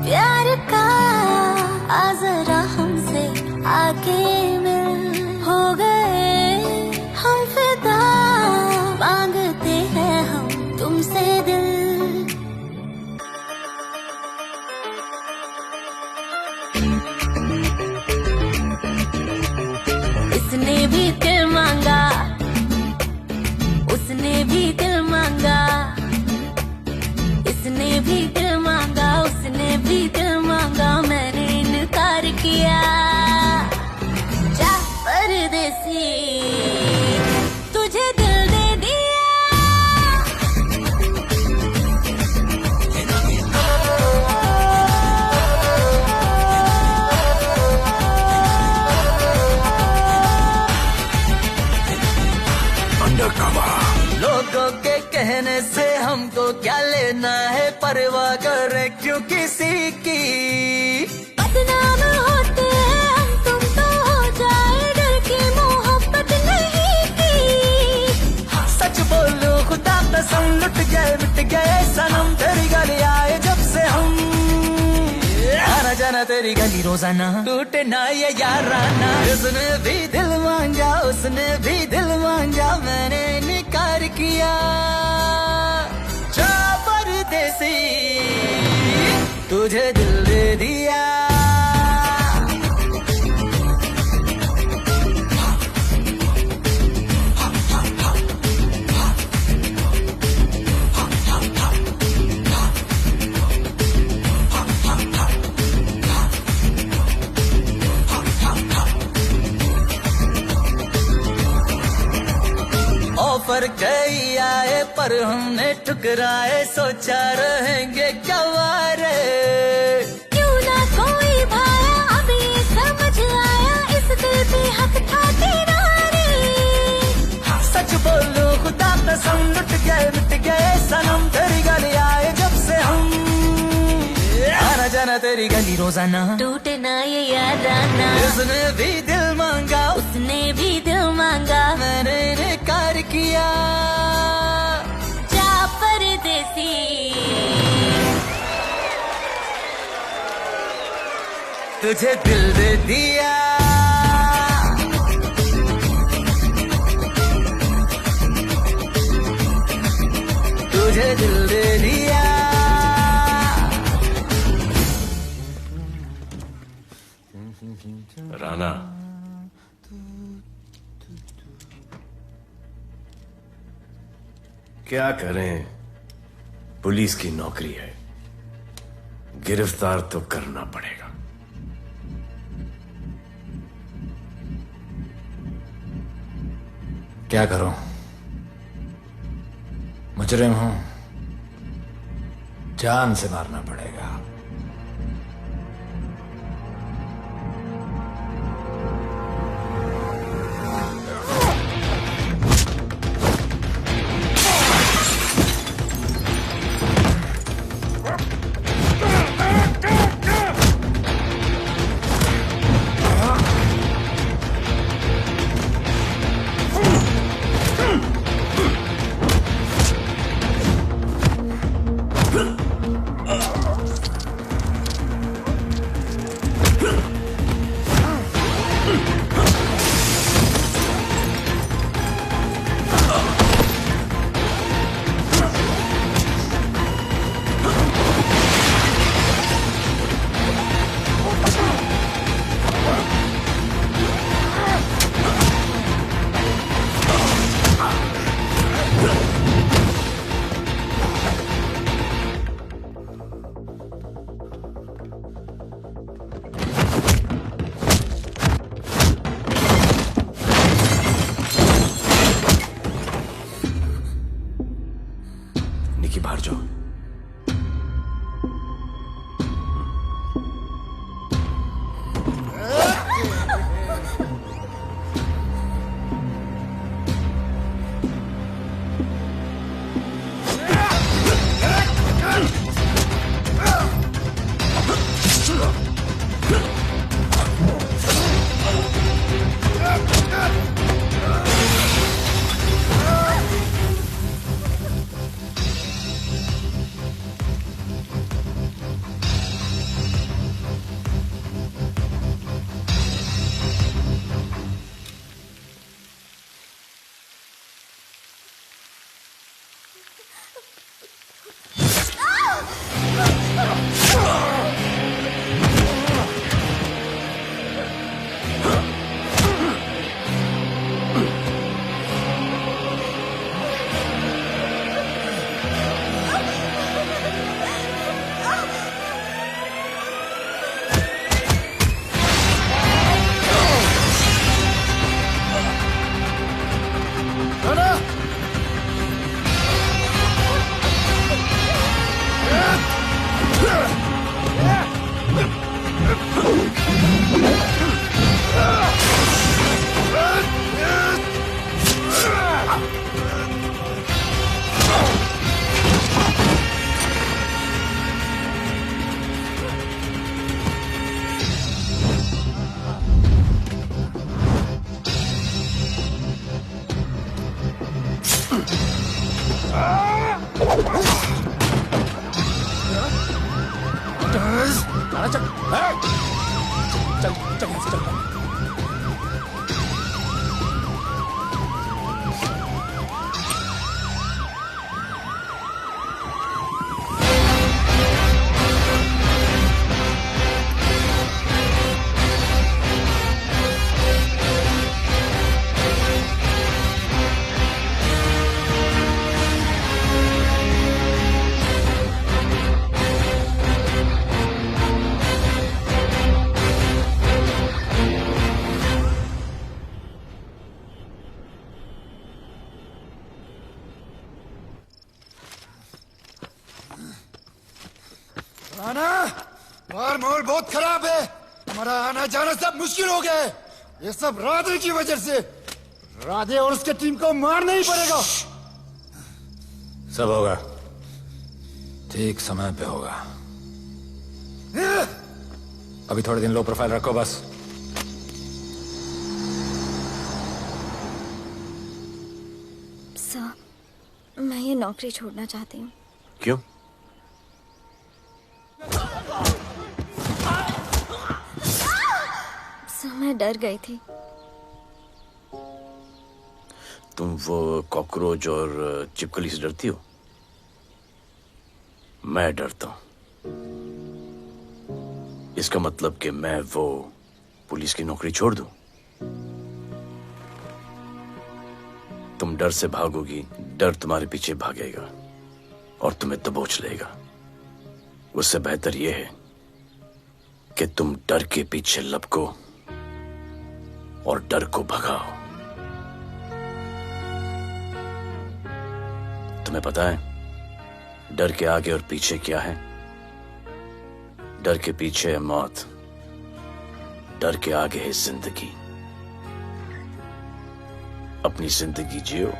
प्यार का, आ जरा हमसे आके मिल। हो गए हम फिदा, मांगते हैं हम तुमसे दिल। इसने भी दिल मांगा, उसने भी दिल मांगा, इसने भी दिल मांगा, उसने भी दिल मांगा, मैंने इनकार किया। जा परदेसी, तुझे दिल दे दिया। लोगों के कहने से हमको क्या लेना है, परवाह करे क्यों किसी की। बदनाम होते हैं हम, तुम तो हो जाए, डर की मोहब्बत नहीं की। सच बोलो खुदा कसम, लुट गए मिट गए सनम, तेरी गली आए जब से हम। आना जाना तेरी गली रोजाना, टूटे ना ये याराना। उसने भी दिल मांगा, उसने भी दिल मांगा, मैंने इनकार किया जा परदेसी तुझे दिल दे दिया ऑफर कई आए पर हमने ठुकराए सोचा रहेंगे क्या वारे क्यों ना कोई भाया अब ये समझ आया इस दिल पे हक था तेरा रे सच बोलो खुदा कसम लुट गए मिट गए सनम तेरी गली आए जब से हम आना जाना तेरी गली रोजाना टूटे ना ये यादाना उसने भी दिल मांगा उसने भी दिल मांगा मैंने इनकार किया जा परदेसी तुझे दिल दे दिया तुझे दिल दे दिया राना क्या करें, पुलिस की नौकरी है, गिरफ्तार तो करना पड़ेगा। क्या करूं? मुजरिम हूं, जान से मारना पड़ेगा। निकी बाहर जाओ। राना, बाहर माहौल बहुत खराब है। हमारा आना जाना सब मुश्किल हो गया है। ये सब राधे की वजह से। राधे और उसके टीम को मारना ही पड़ेगा। सब होगा, ठीक समय पे होगा। अभी थोड़े दिन लो प्रोफाइल रखो बस। सर, मैं ये नौकरी छोड़ना चाहती हूँ। क्यों? सर, मैं डर गई थी। तुम वो कॉकरोच और चिपकली से डरती हो? मैं डरता हूं। इसका मतलब कि मैं वो पुलिस की नौकरी छोड़ दूं? तुम डर से भागोगी, डर तुम्हारे पीछे भागेगा और तुम्हें दबोच लेगा। उससे बेहतर यह है कि तुम डर के पीछे लपको और डर को भगाओ। तुम्हें पता है डर के आगे और पीछे क्या है? डर के पीछे है मौत, डर के आगे है जिंदगी। अपनी जिंदगी जियो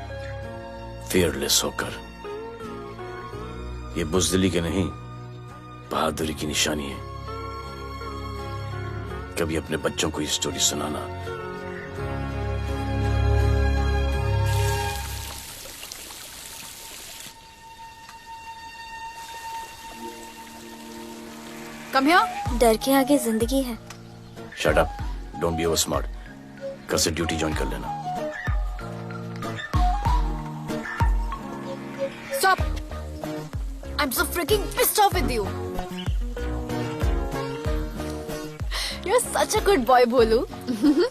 फियरलेस होकर। ये बुज़दिली के नहीं, बहादुरी की निशानी है। कभी अपने बच्चों को ये स्टोरी सुनाना। Come here. डर के आगे जिंदगी है। Shut up, don't be over smart. कल से ड्यूटी ज्वाइन कर लेना। Stop! I'm so freaking pissed off with you. You're such a good boy, बोलू।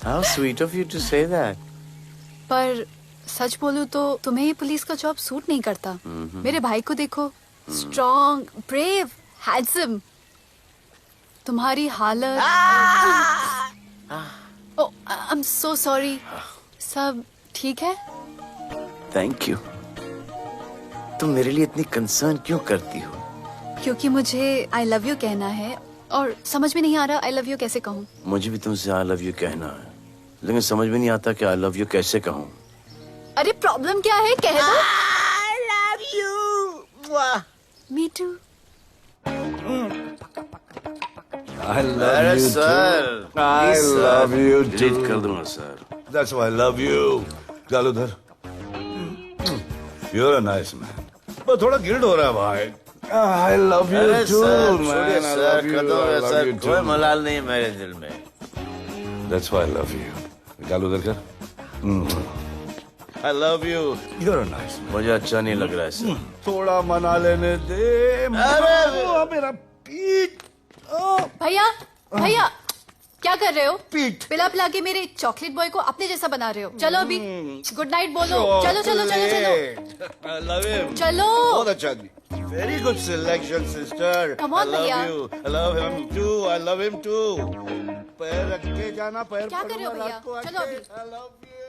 How sweet of you to say that. पर सच बोलूं तो तुम्हें ये पुलिस का जॉब सूट नहीं करता। मेरे भाई को देखो, स्ट्रॉन्ग, ब्रेव, हैंडसम। तुम्हारी हालत। ओह, आई एम सो सॉरी। सब ठीक है? Thank you. तुम मेरे लिए इतनी कंसर्न क्यों करती हो? क्योंकि मुझे आई लव यू कहना है और समझ में नहीं आ रहा आई लव यू कैसे कहूँ। मुझे भी तुमसे आई लव यू कहना है, लेकिन समझ में नहीं आता कि आई लव यू कैसे कहूँ। अरे प्रॉब्लम क्या है, कह दो। I love you. Me too. I love you sir. too. I love you too. Delete कर दूंगा sir. That's why I love you. गालूधर, you're a nice man. पर थोड़ा गिल्ड हो रहा है भाई। I love you too, man. I love you. I love you too. कोई मलाल नहीं है मेरे दिल में। That's why I love you. गालूधर कर। I love you. You're a nice man. मुझे अच्छा नहीं लग रहा है सर। थोड़ा मना लेने दे। मेरा पीठ। भैया, भैया, क्या कर रहे हो? पीठ पिला पिला के मेरे चॉकलेट बॉय को अपने जैसा बना रहे हो। चलो अभी गुड नाइट बोलो। चलो चलो चलो चलो। I love him. चलो। बहुत अच्छा आदमी। Very good selection, sister. Come on, I love भैया। you. I love him too. I love him too. पैर रख के जाना, पैर क्या कर रहे हो पकड़ना, भैया? रात को चलो आके। अभी। I love you.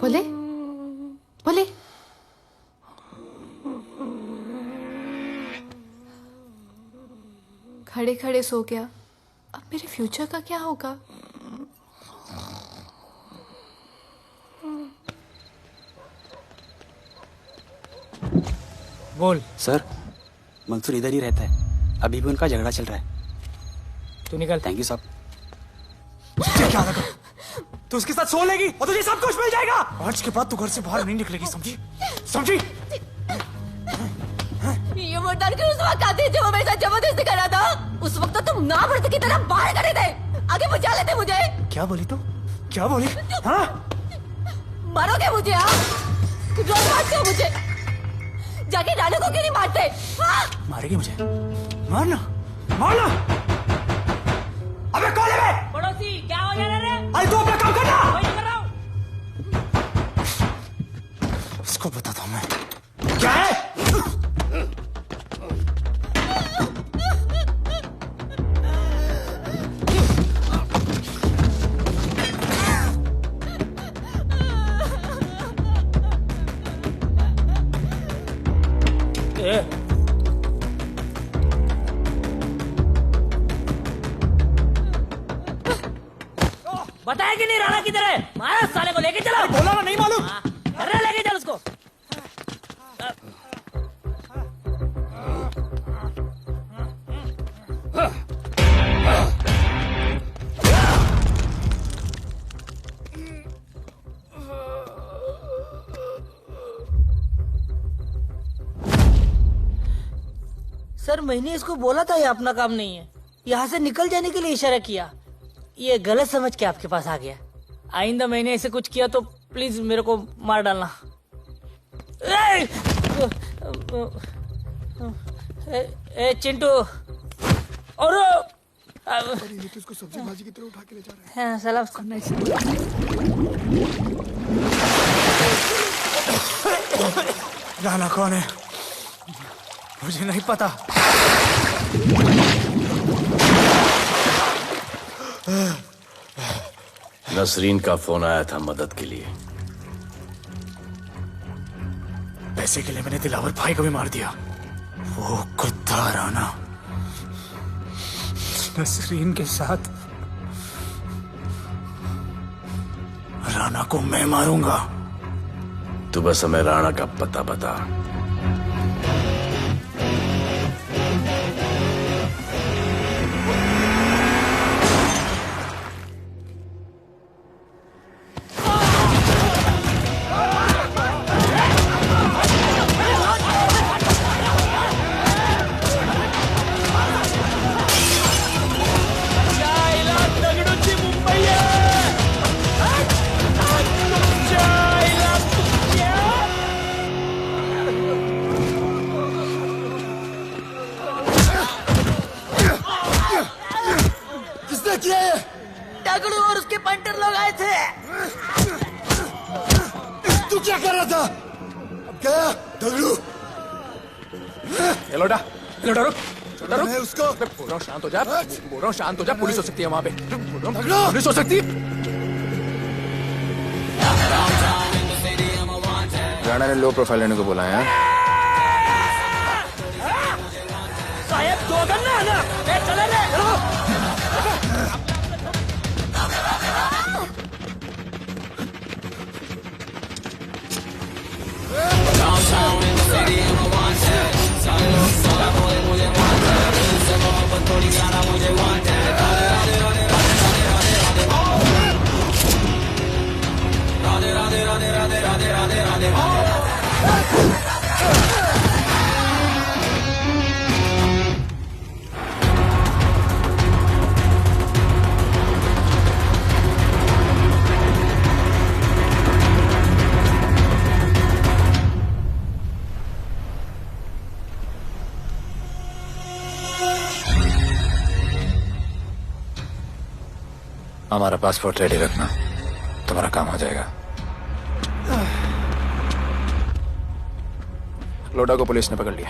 बोले बोले। खड़े खड़े सो गया। अब मेरे फ्यूचर का क्या होगा? बोल। सर, मंसूर इधर ही रहता है। अभी भी उनका झगड़ा चल रहा है। तू निकल। थैंक यू साहब। क्या लगा? तू उसके साथ सो लेगी और तुझे सब कुछ मिल जाएगा। आज के बाद तू घर से बाहर नहीं निकलेगी, समझी? समझी? ये वो डर के उस वक्त आते जब वो मेरे साथ जबरदस्ती कर रहा था। उस वक्त तो तुम ना बढ़ते की तरह बाहर खड़े थे, आगे बचा लेते मुझे। क्या बोली तू? क्या बोली? हाँ? मारोगे मुझे? आप रोज मारते हो मुझे। जाके रानू को क्यों नहीं मारते? हाँ? मारेगी मुझे? मारना, मारना। अबे कौन है बे? पड़ोसी क्या हो गया रे? अरे तू अपना काम करना। वही कर रहा हूँ। इसको बताता हूँ मैं। क्या है? बताया कि नहीं राणा किधर है? मारा साले को लेके चलो। बोला ना नहीं मालूम। अरे लेके चल उसको। सर मैंने इसको बोला था ये अपना काम नहीं है, यहाँ से निकल जाने के लिए इशारा किया, ये गलत समझ के आपके पास आ गया। आइंदा मैंने ऐसे कुछ किया तो प्लीज मेरे को मार डालना। ए चिंटू और इसको सब्जी भाजी की तरह उठा के ले जा रहा है। हाँ सलाम। राणा कौन है मुझे नहीं पता। नसरीन का फोन आया था मदद के लिए। पैसे के लिए मैंने दिलावर भाई को भी मार दिया। वो कुत्ता राणा नसरीन के साथ। राणा को मैं मारूंगा। तू बस हमें राणा का पता बता। दगड़ू और उसके पंटर लोग आए थे। तू क्या कर रहा था? क्या दगड़ू? लोटा लोटा रुक रुक। मैं उसको बोल रहा हूँ शांत हो जा। बोल रहा हूँ शांत हो जा। पुलिस हो सकती है वहाँ पे। पुलिस हो सकती है। राणा ने लो प्रोफाइल लेने को बोला है। साहब दो गन्ना है ना? चले रे। हमारा पासपोर्ट रेडी रखना, तुम्हारा काम हो जाएगा। लोडा को पुलिस ने पकड़ लिया।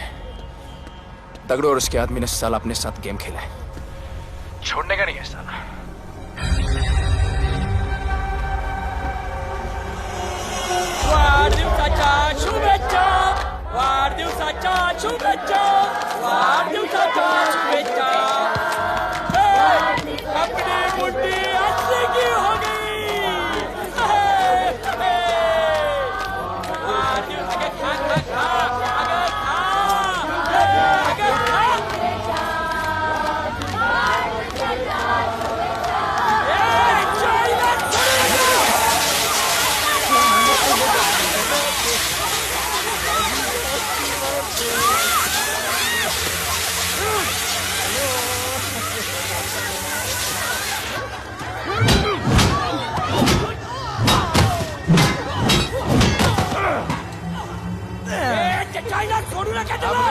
दगड़ू और उसके आदमी ने साला अपने साथ गेम खेला है। छोड़ने का नहीं है साला। वाढदिवसाच्या शुभेच्छा, वाढदिवसाच्या शुभेच्छा, वाढदिवसाच्या शुभेच्छा। अपनी मुट्ठी अच्छी की हो गई। वाढदिवस खा खा खा, अगर खा, अगर खा।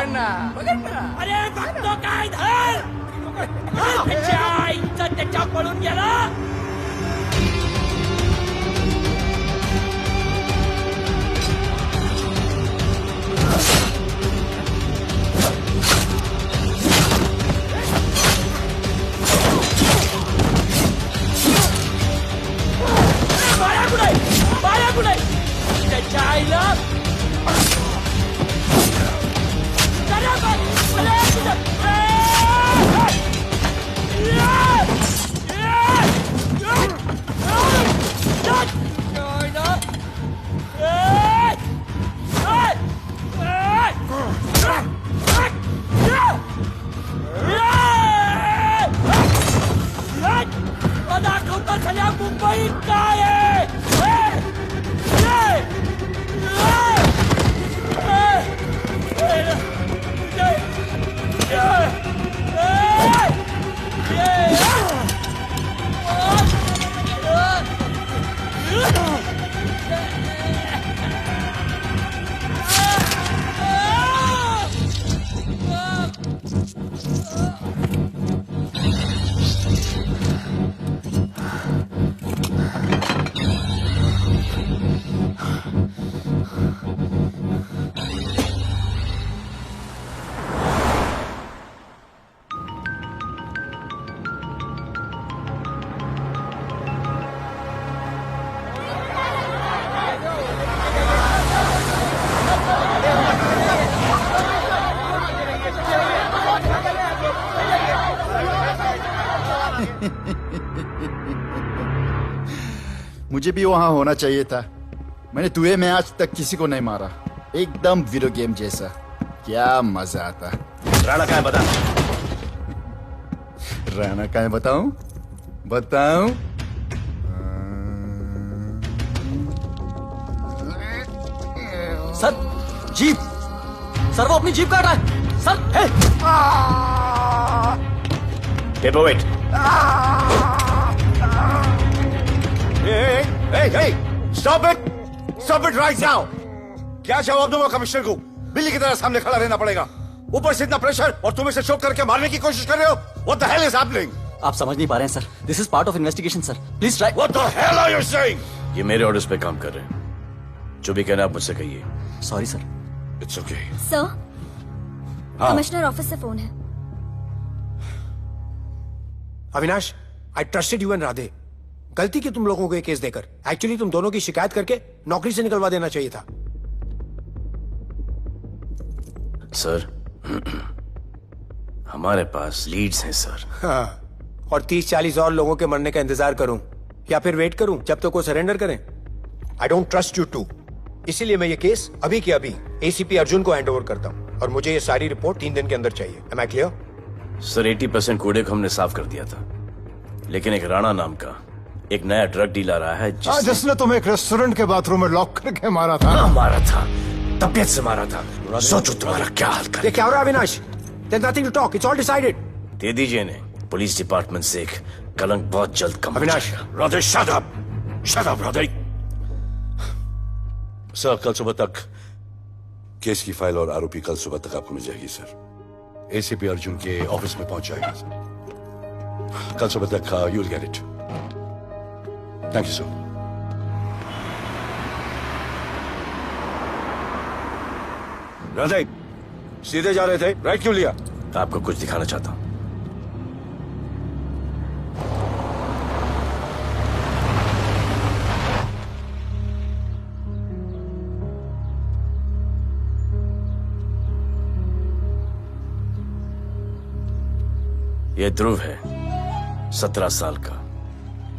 पकड़ना। अरे भक्तों का इधर त्याच्या पळून गेला। बाया कुठे त्याच्या आईला दाखवता सगळ्या मुंबईत काय आहे। मुझे भी वहां होना चाहिए था। मैंने तुए में आज तक किसी को नहीं मारा। एकदम वीडियो गेम जैसा। क्या मजा आता। राणा कहाँ है बता। राणा कहाँ है बताऊं? बताऊं? सर जीप, सर वो अपनी जीप काट रहा है sir. Paperweight. Hey, stop it right now! क्या जवाब दूंगा कमिश्नर को? बिल्ली की तरह सामने खड़ा रहना पड़ेगा। ऊपर से इतना प्रेशर और तुम इसे शोक करके मारने की कोशिश कर रहे हो। What the hell is happening? आप समझ नहीं पा रहे हैं sir. This is part of investigation sir. Please try. What the hell are you saying? ये मेरे ऑर्डर्स पे काम कर रहे हैं। जो भी कहना आप मुझसे कहिए। Sorry sir. It's okay. Sir, हाँ। कमिश्नर ऑफिस से फोन है। Avinash, I trusted you and Radhe. गलती की तुम लोगों को ये केस देकर। एक्चुअली तुम दोनों की शिकायत करके नौकरी से निकलवा देना चाहिए था। सर हमारे पास लीड्स हैं सर। हाँ, और 30-40 और लोगों के मरने का इंतजार करूं या फिर वेट करूं जब तक वो सरेंडर करें? I don't trust you too. इसीलिए मैं ये केस अभी के अभी एसीपी अर्जुन को हैंड ओवर करता हूं और मुझे ये सारी रिपोर्ट 3 दिन के अंदर चाहिए। M I clear? सर 80% कूड़े को हमने साफ कर दिया था, लेकिन एक राणा नाम का एक नया ड्रग डीलर आया है जिसने तुम्हें एक रेस्टोरेंट के बाथरूम में लॉक करके मारा था। हाँ, मारा था, तबीयत से मारा था। सोचो तुम्हारा क्या हाल कर। ये क्या हो रहा है Avinash? There's nothing to talk. It's all decided. दे दीजिए इन्हें। पुलिस डिपार्टमेंट से एक कलंक बहुत जल्द कम हो अविनाश, जाएगा। Radhe, shut up! Shut up, Radhe! Sir, कल सुबह तक केस की फाइल और आरोपी कल सुबह तक आपको मिल जाएगी सर। एसीपी अर्जुन के ऑफिस में पहुंच जाएगी सर। कल सुबह तक you will get it. Thank you sir. Radhe, सीधे जा रहे थे, राइट क्यों लिया? आपको कुछ दिखाना चाहता हूं। ये ध्रुव है, 17 साल का,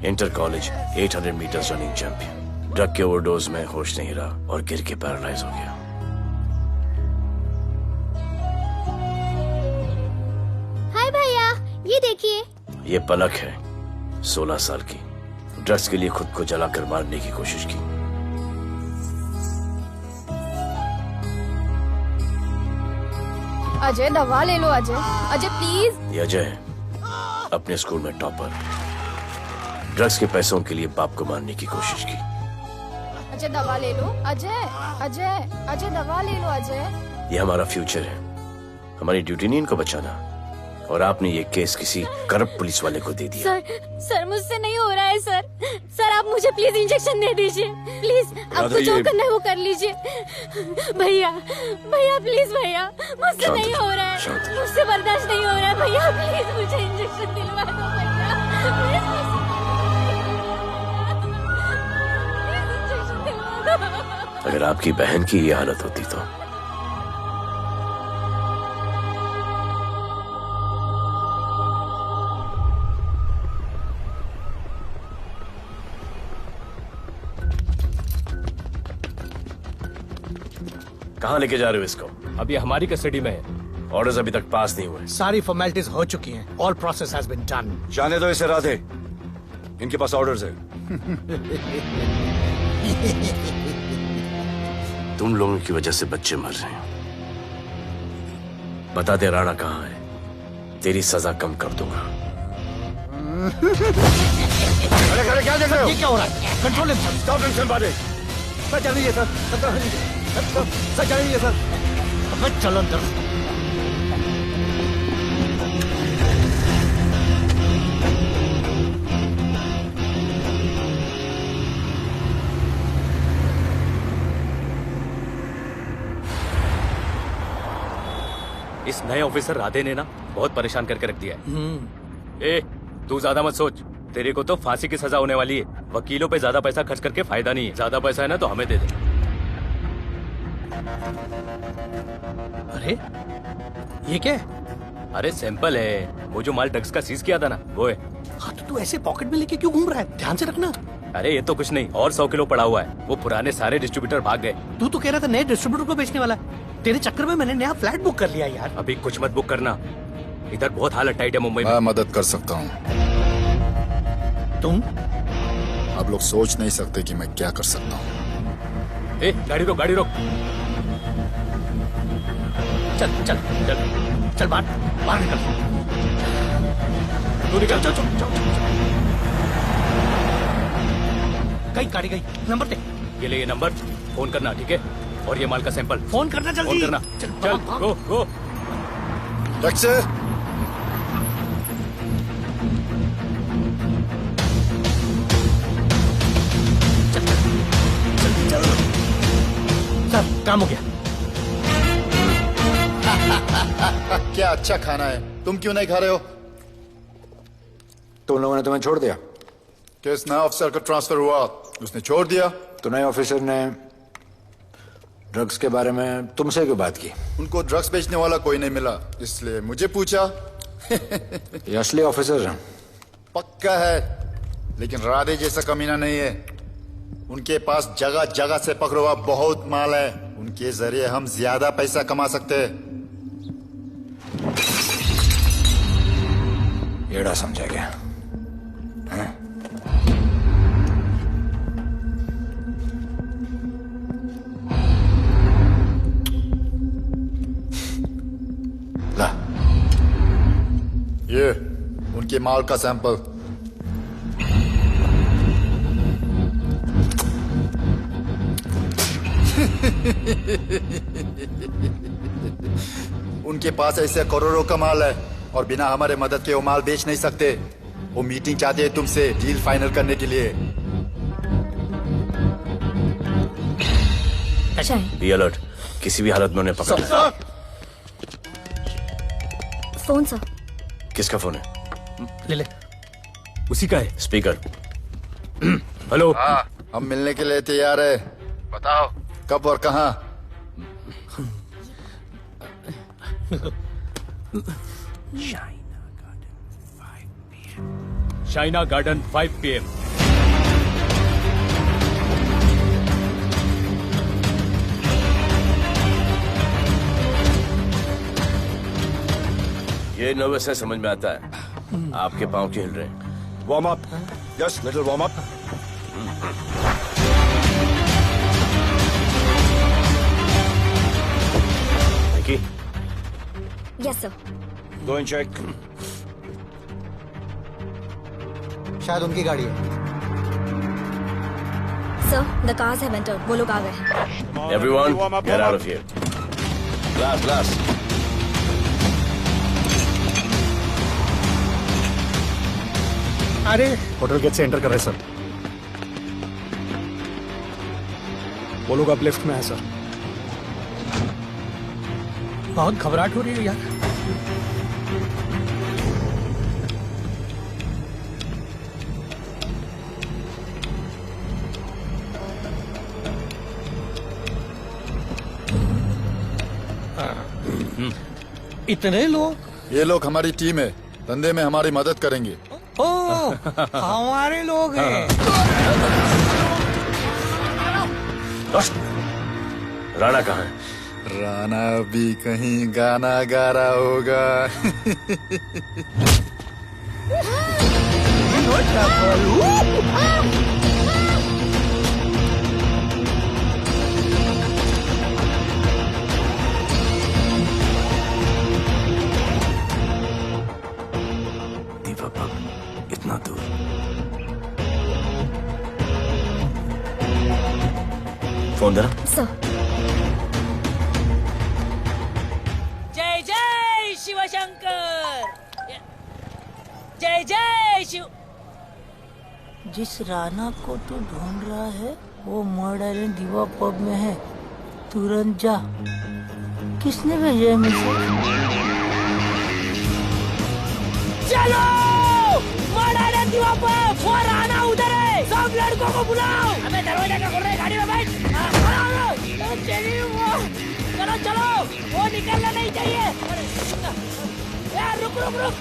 inter college 800 meters running champion. Drug के ओवरडोज में होश नहीं रहा और गिर के पैरालाइज हो गया। हाय भैया, ये देखिए। ये पलक है, 16 साल की, ड्रग्स के लिए खुद को जलाकर मारने की कोशिश की। अजय दवा ले लो। अजय, अजय प्लीज। ये अजय है, अपने स्कूल में टॉपर। ड्रग्स के पैसों के लिए बाप को मारने की कोशिश की। अजय दवा ले लो। अजय, अजय, अजय दवा ले लो। अजय, ये हमारा फ्यूचर है, हमारी ड्यूटी नहीं इनको बचाना, और आपने ये केस किसी करप्ट पुलिस वाले को दे दिया। सर मुझसे नहीं हो रहा है सर। सर आप मुझे प्लीज इंजेक्शन दे दीजिए प्लीज। आपको जो करना है वो कर लीजिए। भैया भैया प्लीज भैया, मुझसे नहीं हो रहा है, मुझसे बर्दाश्त नहीं हो रहा है भैया, प्लीज मुझे इंजेक्शन दिलवा दो भैया, अगर आपकी बहन की ये हालत होती तो कहाँ लेके जा रहे हो इसको? अभी हमारी कस्टडी में है। ऑर्डर्स अभी तक पास नहीं हुए। सारी फॉर्मेलिटीज हो चुकी हैं। All process has been done. जाने दो इसे राधे, इनके पास ऑर्डर्स है। तुम लोगों की वजह से बच्चे मर रहे हैं। बता दे राणा कहाँ है, तेरी सजा कम कर दूंगा। अरे क्या देख रहे हो? ये क्या हो रहा है? Control himself. स्टॉप हिमसेल्फ बारे। सर चल लीजिए सर, सर चल लीजिए सर। अब चलो अंदर। इस नए ऑफिसर राधे ने ना बहुत परेशान करके रख दिया है। ए, तू ज्यादा मत सोच, तेरे को तो फांसी की सजा होने वाली है। वकीलों पे ज्यादा पैसा खर्च करके फायदा नहीं है। ज्यादा पैसा है ना तो हमें दे दे। अरे ये क्या है? अरे सैंपल है, वो जो माल ड्रग्स का सीज किया था ना वो है। हाँ तो तू ऐसे पॉकेट में लेके क्यों घूम रहा है? ध्यान से रखना। अरे ये तो कुछ नहीं, और 100 किलो पड़ा हुआ है। वो पुराने सारे डिस्ट्रीब्यूटर भाग गए। तू तो कह रहा था नए डिस्ट्रीब्यूटर को बेचने वाला है। तेरे चक्कर में मैंने नया फ्लैट बुक कर लिया यार। अभी कुछ मत बुक करना, इधर बहुत हालत टाइट है मुंबई में। मैं मदद कर सकता हूँ। तुम? आप लोग सोच नहीं सकते कि मैं क्या कर सकता हूँ। ए, गाड़ी रोक, गाड़ी रोक। चल चल चल चल बाहर निकल। तू निकल। चल चल चल। गाड़ी गई। नंबर दे। ये ले, ये नंबर, फोन करना ठीक है? और ये माल का सैंपल फोन करना जल्दी। फोन करना। चल गो गो। टैक्सी। सर काम हो गया। क्या अच्छा खाना है, तुम क्यों नहीं खा रहे हो? तुम लोगों ने तुम्हें छोड़ दिया? किस नए ऑफिसर का ट्रांसफर हुआ उसने छोड़ दिया? तो नए ऑफिसर ने ड्रग्स के बारे में तुमसे क्यों बात की? उनको ड्रग्स बेचने वाला कोई नहीं मिला, इसलिए मुझे पूछा। ये असली ऑफिसर है? पक्का है, लेकिन राधे जैसा कमीना नहीं है। उनके पास जगह जगह से पकड़ा हुआ बहुत माल है, उनके जरिए हम ज्यादा पैसा कमा सकते हैं। एड़ा समझा क्या? ला, ये उनके माल का सैंपल। उनके पास ऐसे करोड़ों का माल है और बिना हमारे मदद के वो माल बेच नहीं सकते। वो मीटिंग चाहते हैं तुमसे डील फाइनल करने के लिए। बी अलर्ट, किसी भी हालत में उन्हें पकड़ना। Phone sir. किसका फोन है? ले ले। उसी का है। स्पीकर। हेलो। हाँ, हम मिलने के लिए तैयार है। बताओ कब और कहाँ? Shaina garden 5 PM। ये नर्वस है, समझ में आता है। आपके पाँव क्यों हिल रहे हैं? Warm up, just little warm up. Yes sir. Go and check. शायद उनकी गाड़ी है। Sir, the cars have entered. वो लोग आ गए हैं। Everyone, get out of here. Glass, glass. अरे होटल गेट से एंटर कर रहे सर। वो लोग अब लिफ्ट में है सर। बहुत घबराहट हो रही है यार। इतने लोग? ये लोग हमारी टीम है, धंधे में हमारी मदद करेंगे। ओ, हमारे लोग हैं। राणा कहाँ है? राणा भी कहीं गाना गा रहा होगा। इतना दूर। फोन देना। जय जय शिवशंकर, जय जय शिव। जिस राणा को तू ढूंढ रहा है वो मर्डर आइलैंड दीवा पब में है, तुरंत जा। किसने भेजा है मुझे? चलो मर्डर आइलैंड दीवा पब, वो राणा उधर है, सब लड़कों को बुलाओ। हमें दरवाजा क्या खोल रहे, गाड़ी में बैठ। चलो चलो, वो निकलना नहीं चाहिए। यार रुक रुक रुक,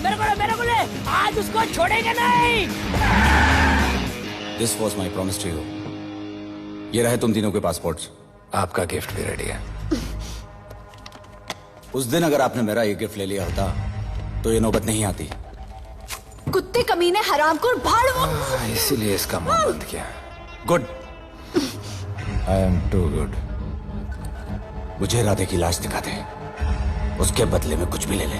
मेरे को ले, आज उसको छोड़ेंगे नहीं। This was my promise to you. ये रहे तुम तीनों के पासपोर्ट्स। आपका गिफ्ट भी रेडी है। उस दिन अगर आपने मेरा ये गिफ्ट ले लिया होता तो ये नौबत नहीं आती। कुत्ते कमीने हरामखोर भाड़। इसीलिए इसका मुंह बंद किया। Good. I am too good. मुझे राधे की लाश दिखा दे, उसके बदले में कुछ भी ले ले।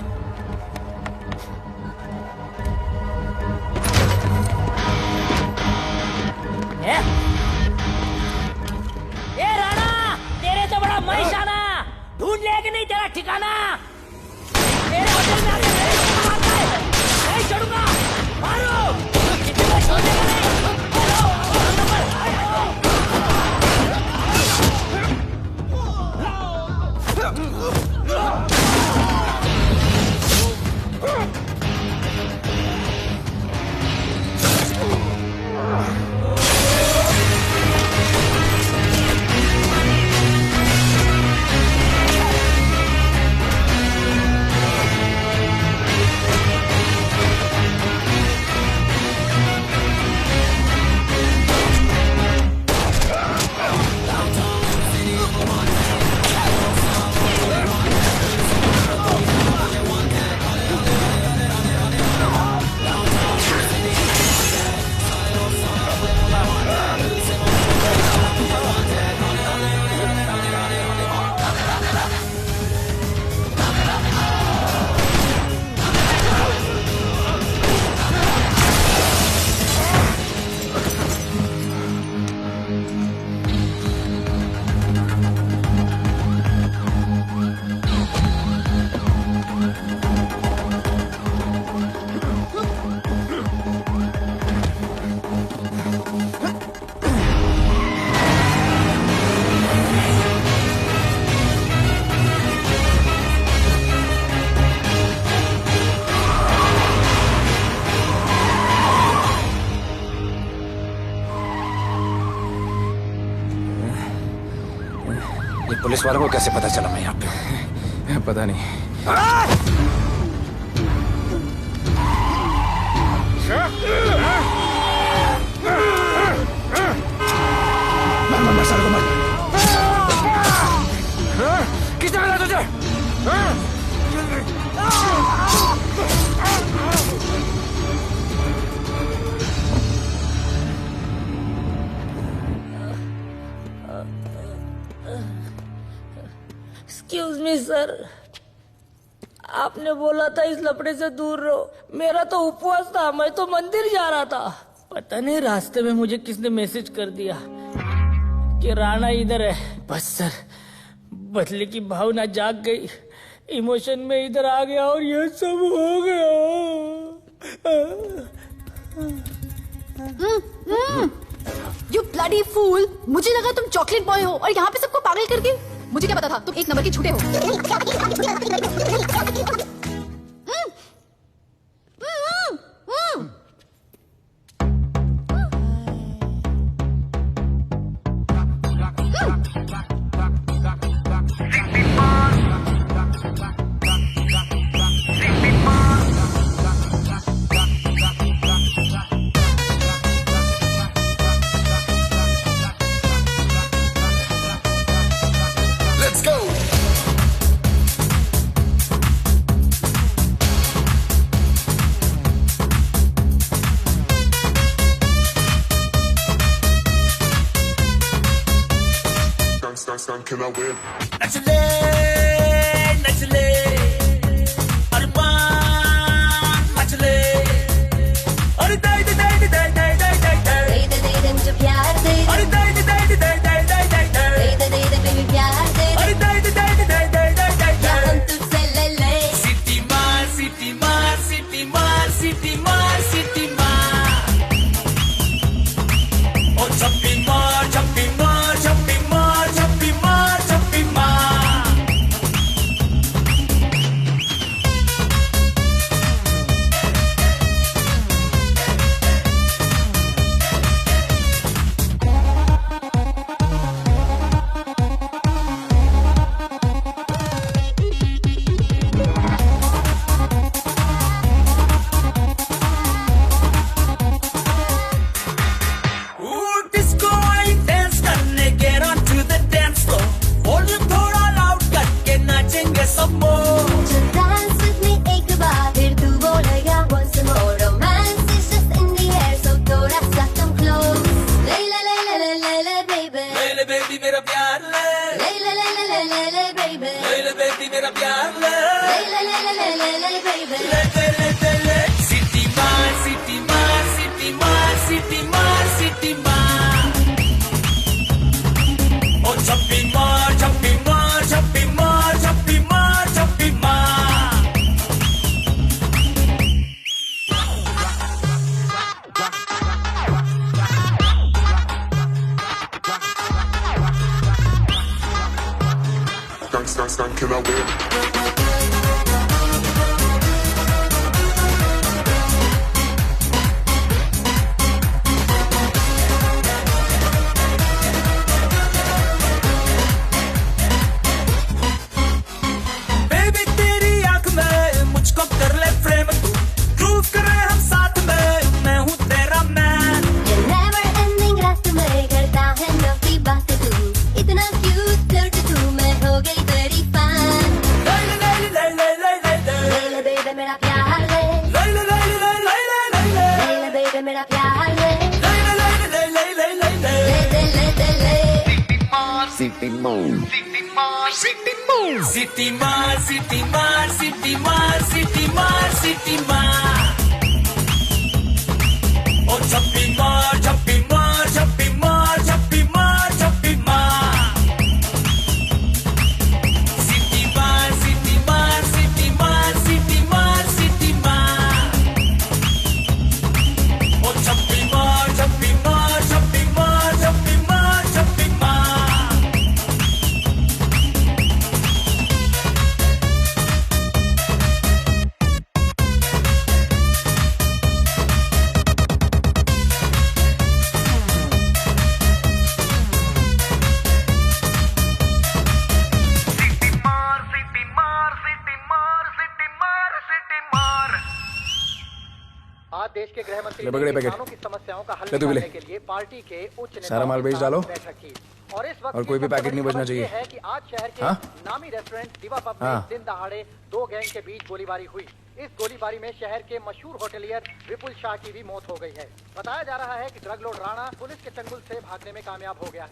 ए राणा, तेरे तो बड़ा मैशाना, ढूंढ ले कि नहीं तेरा ठिकाना। तेरे होटल में आके मेरे को मारता है, नहीं छोड़ूंगा। मारो, किसी को छोड़ेगा नहीं। पुलिस वालों को कैसे पता चला मैं यहाँ पे? पता नहीं। मर साले को मर। किसने मिला तुझे? एक्सक्यूज मी सर, आपने बोला था इस लफड़े से दूर रहो। मेरा तो उपवास था, मैं तो मंदिर जा रहा था। पता नहीं रास्ते में मुझे किसने मैसेज कर दिया कि राणा इधर है। बस सर, बदले की भावना जाग गई, इमोशन में इधर आ गया और ये सब हो गया। You bloody fool! मुझे लगा तुम चॉकलेट बॉय हो और यहाँ पे सबको पागल करके। मुझे क्या पता था तुम एक नंबर के झूठे हो। Can I win? नचले नचले अरमान नचले अरे दाई दाई दाई दाई दाई दाई दाई दाई दे दे दे मुझे प्यार दे अरे दाई दाई दाई दाई दाई दाई दाई दाई दे दे बेबी प्यार दे अरे दाई दाई दाई दाई दाई दाई दाई या हम तुझसे ले ले सिटी मार सिटी मार सिटी मार सिटी मार सिटी मार ओ छप्पी मार छप्पी मार छप्पी मार छप्पी मार छप्पी मार डिस्को आई डांस करने get on to the dance floor volume थोड़ा लाउड करके नाचेंगे सब मोर Just dance with me एक बार फिर तू बोलेगा once more romance is just in the air so थोड़ा सा come close ले ले ले ले ले ले ले baby ले ले बेबी मेरा प्यार ले ले ले ले ले ले ले ले baby ले ले बेबी मेरा प्यार ले ले ले ले ले ले ले ले baby ले ले ले ले ले सिटी मार सिटी मार सिटी मार सिटी मार सिटी मार ओ छप्पी मार छप्पी मार छप्पी मार छप्पी मार छप्पी मार Can I win? बेबी तेरी आंख में मुझको कर ले फ्रेम तू ग्रूव करे हम साथ में मैं हूँ तेरा मैन ये never ending रात में करता है नौकी बात तू इतना cute फ्लर्ट तू मैं हो गई तेरी fan ले ले ले ले ले ले ले ले ले ले baby मेरा प्यार ले ले ले ले ले ले ले ले ले ले ले baby मेरा प्यार ले ले ले ले ले ले ले ले ले ले ले ले ले City Mall. सिटी मार सिटी मार सिटी मार सिटी मार सिटी मार ओ छप्पी मार छप्पी मार छप्पी मार छप्पी मार छप्पी मार सिटी मार सिटी मार सिटी मार सिटी मार सिटी मार ओ छप्पी मार छप्पी मार छप्पी मार छप्पी मार छप्पी मार आज देश के गृह मंत्री ले पकड़े ने पैकेट। किसानों की समस्याओं का हल ले तू भी ले। निकालने के लिए पार्टी के उच्च नेताओं सारा माल के बेच साथ डालो। बैठक की। और इस वक्त और कोई भी पैकेट नहीं बचना चाहिए। है कि आज शहर के हाँ? नामी रेस्टोरेंट दिवा पब में हाँ। दिन दहाड़े दो गैंग के बीच गोलीबारी हुई। इस गोलीबारी में शहर के मशहूर होटलियर विपुल शाह की भी मौत हो गई है। बताया जा रहा है कि ड्रग लॉर्ड राणा पुलिस के चंगुल से भागने में कामयाब हो गया।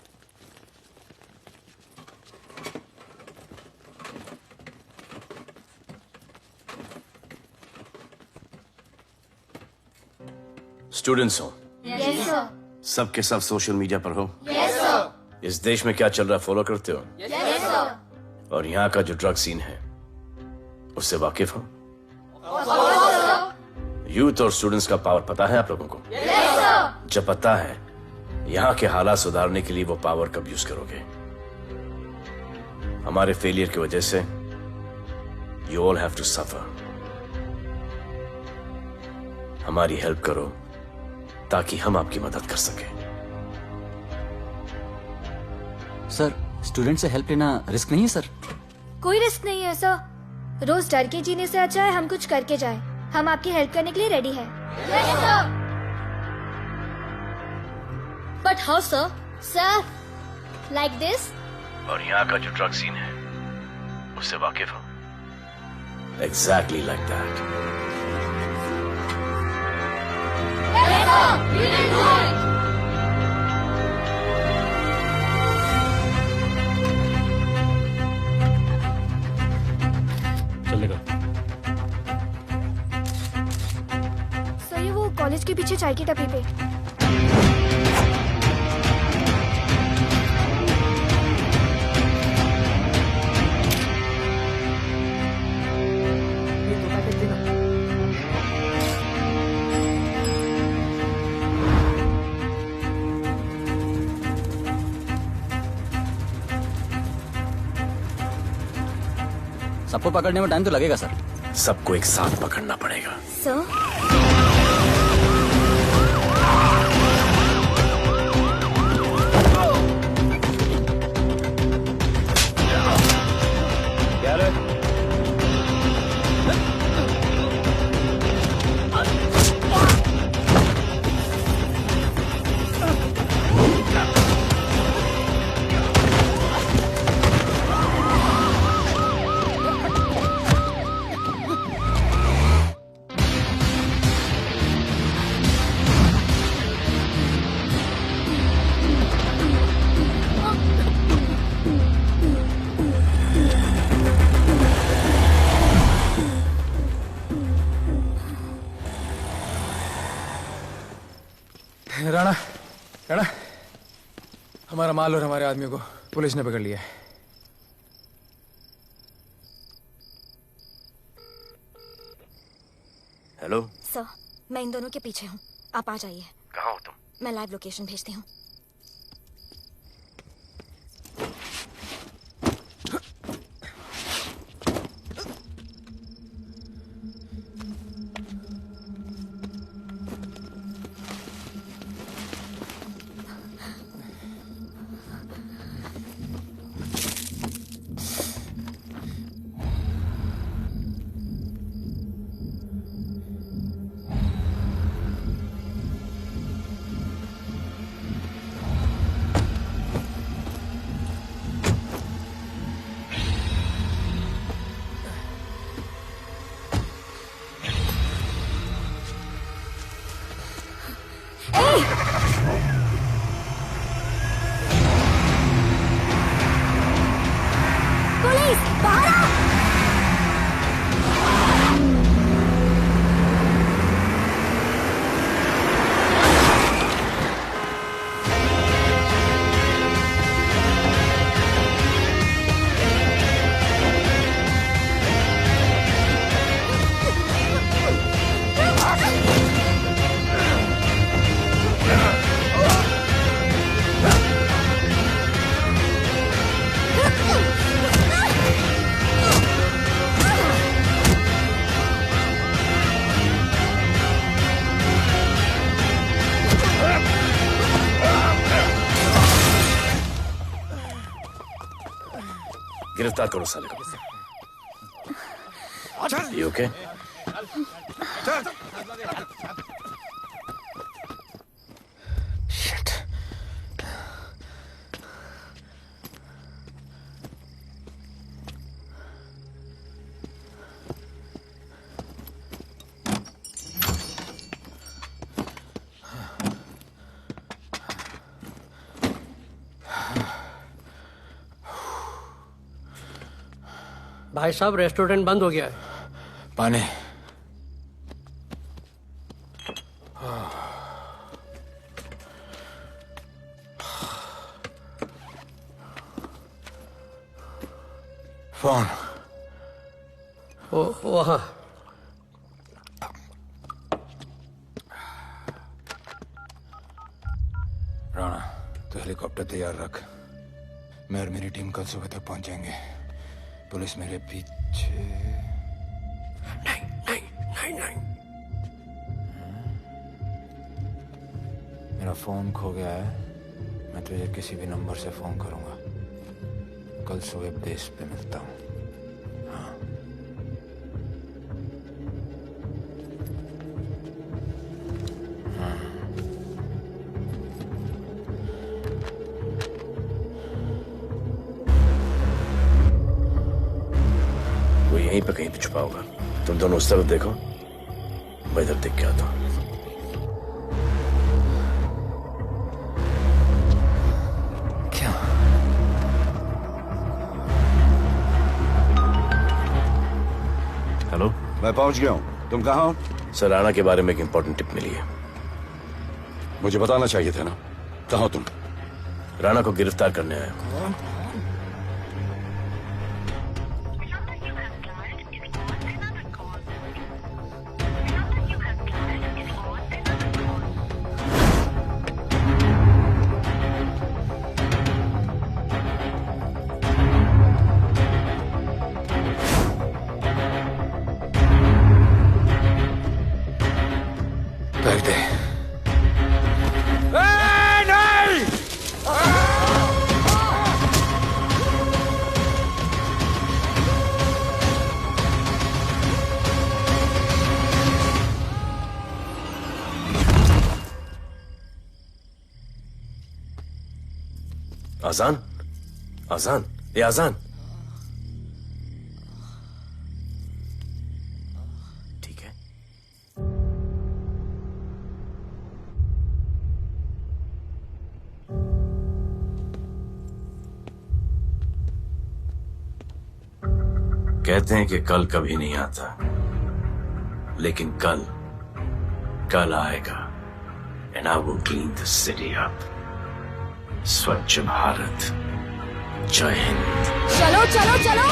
स्टूडेंट्स हो Yes, sir. सब के सब सोशल मीडिया पर हो Yes, sir. इस देश में क्या चल रहा है फॉलो करते हो Yes, sir. और यहाँ का जो ड्रग सीन है उससे वाकिफ हो यूथ और स्टूडेंट्स का पावर पता है आप लोगों को? जब पता है, यहाँ के हालात सुधारने के लिए वो पावर कब यूज करोगे? हमारे फेलियर की वजह से you all have to suffer. हमारी हेल्प करो ताकि हम आपकी मदद कर सकें। सर, स्टूडेंट से हेल्प लेना रिस्क नहीं है सर? कोई रिस्क नहीं है सर। रोज डर के जीने से अच्छा है हम कुछ करके जाए। हम आपकी हेल्प करने के लिए रेडी हैं। But how sir? Sir, like this? और यहाँ का जो ड्रग सीन है उससे वाकिफ हो? Exactly like that. चलेगा। सर, ये वो कॉलेज के पीछे चाय की टपरी पे। सबको पकड़ने में टाइम तो लगेगा सर। सबको एक साथ पकड़ना पड़ेगा। सर, राणा, राणा, हमारा माल और हमारे आदमियों को पुलिस ने पकड़ लिया है। हेलो सर, मैं इन दोनों के पीछे हूँ। आप आ जाइए। कहाँ हो तुम? मैं लाइव लोकेशन भेजती हूँ। पुलिस, बाहर आओ! गिरफ्तार करो साले को। You okay? Shit. भाई साहब, रेस्टोरेंट बंद हो गया है। पानी। फोन। वहाँ। हेलीकॉप्टर तैयार रख। मैं और मेरी टीम कल सुबह तक पहुंच जाएंगे। पुलिस मेरे पीछे नहीं। मेरा फोन खो गया है। मैं तुझे किसी भी नंबर से फोन करूंगा। कल सुबह बेस पे मिलता हूँ। हाँ। वो यहीं पे कहीं पे छुपा होगा। तुम दोनों उस तरफ देखो, मैं इधर देख के आता हूँ। हेलो, मैं पहुंच गया हूँ। तुम कहाँ हो? सर, राणा के बारे में एक इंपॉर्टेंट टिप मिली है। मुझे बताना चाहिए था ना। कहाँ हो तुम? राणा को गिरफ्तार करने आया हूँ। बैठ दे। आजान, आजान, ये आजान। ठीक है। कहते हैं कि कल कभी नहीं आता, लेकिन कल आएगा। And I will clean the city up. स्वच्छ भारत। जय हिंद। चलो चलो चलो।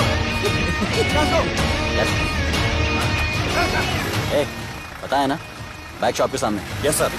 पता है ना, बाइक शॉप के सामने। Yes sir.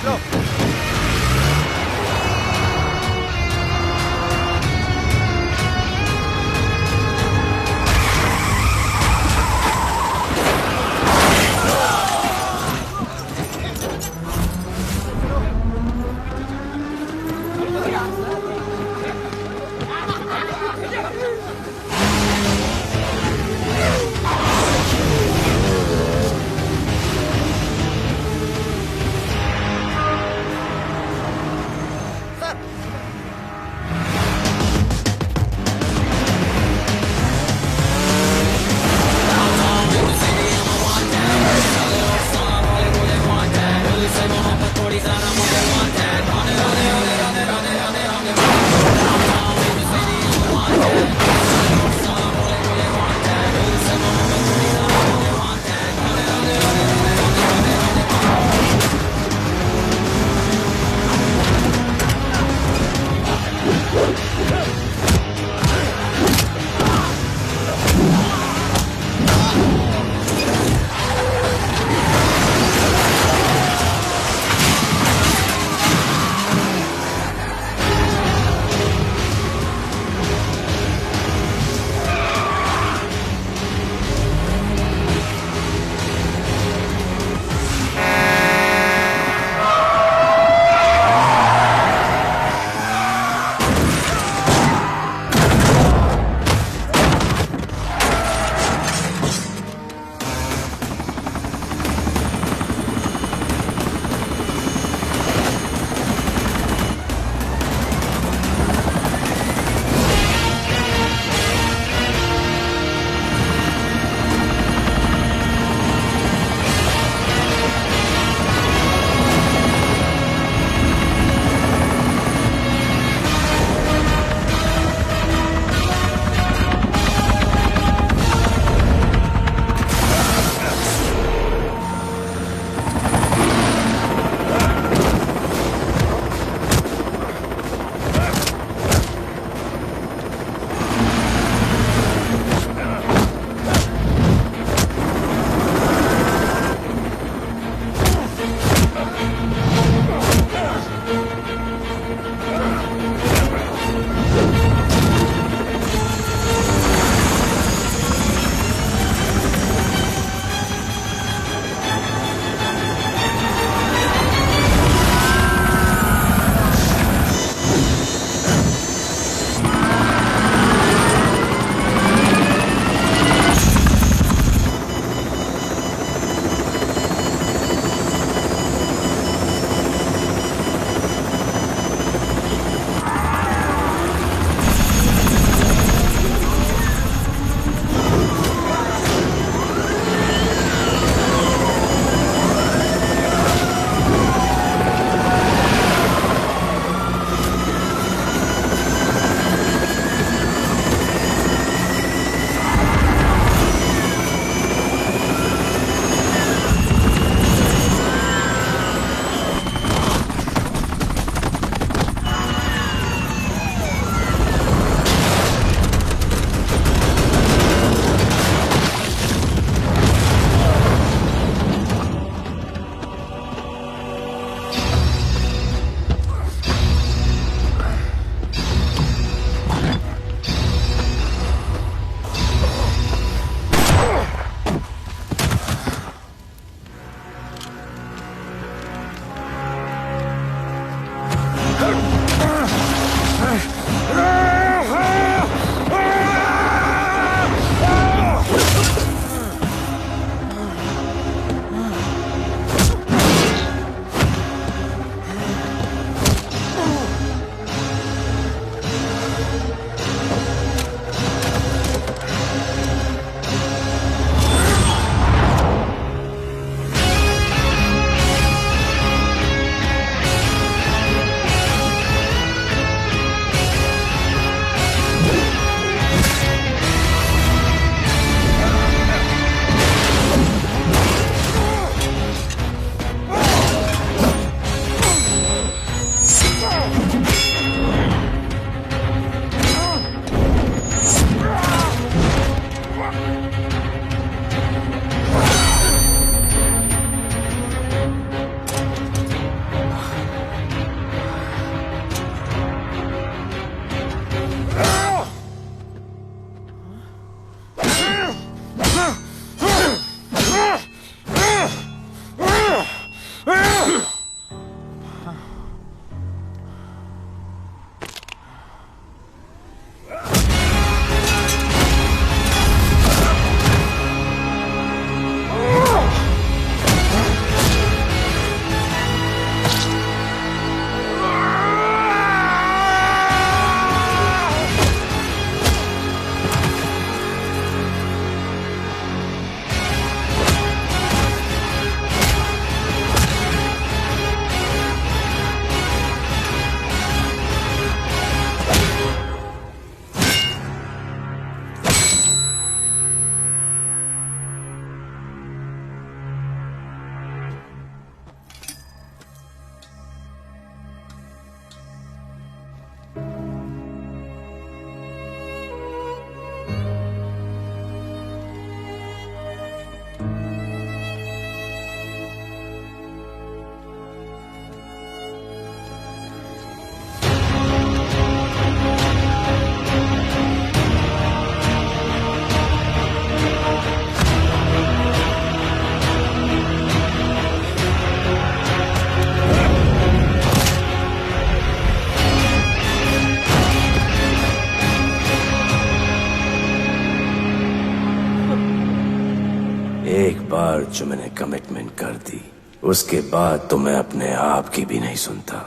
बार जो मैंने कमिटमेंट कर दी उसके बाद तो मैं अपने आप की भी नहीं सुनता।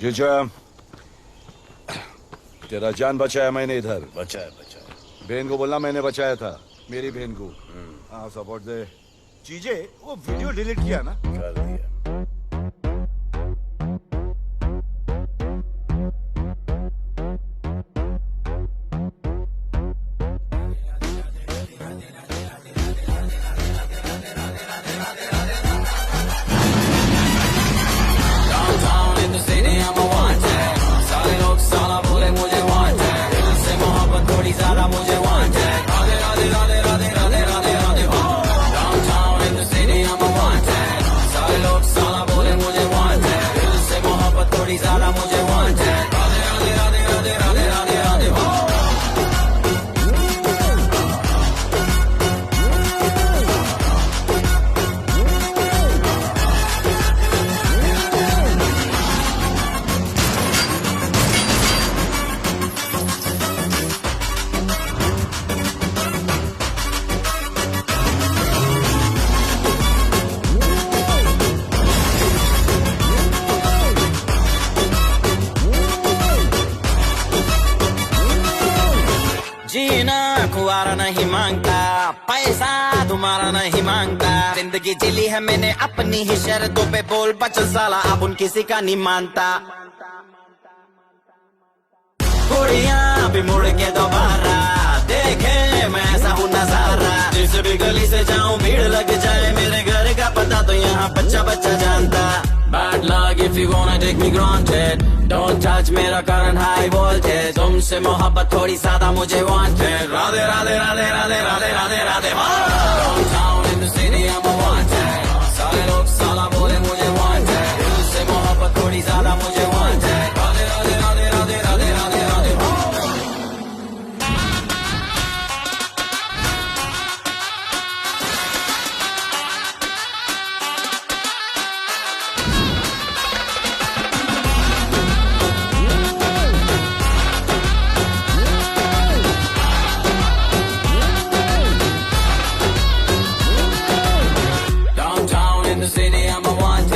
जीजा, तेरा जान बचाया मैंने इधर। बचाया बहन को बोलना मैंने बचाया था, मेरी बहन को। हाँ सपोर्ट दे। चीजे वो वीडियो डिलीट किया ना? कर दिया। कुआरा नहीं मांगता, पैसा तुम्हारा नहीं मांगता। जिंदगी जिली है मैंने अपनी ही शर्तों पे, बोल बचल साला अब उन किसी का नहीं मानता। कुड़ियाँ भी मुड़ के दोबारा देखे मैं ऐसा हूँ नजारा। जिस भी गली से जाऊँ भीड़ लग जाए, मेरे घर का पता तो यहाँ बच्चा बच्चा जानता। Bad luck if you wanna take me granted, don't touch मेरा current high voltage। तुमसे मोहब्बत थोड़ी ज्यादा मुझे wanted। Radhe Radhe Radhe Radhe Radhe Radhe Radhe. Downtown in the city I'm a wanted, सारे लोग साला बोले मुझे wanted। दिल से मोहब्बत थोड़ी ज्यादा मुझे wanted। Radhe Radhe Radhe Radhe Radhe Radhe Radhe. City, I'm a one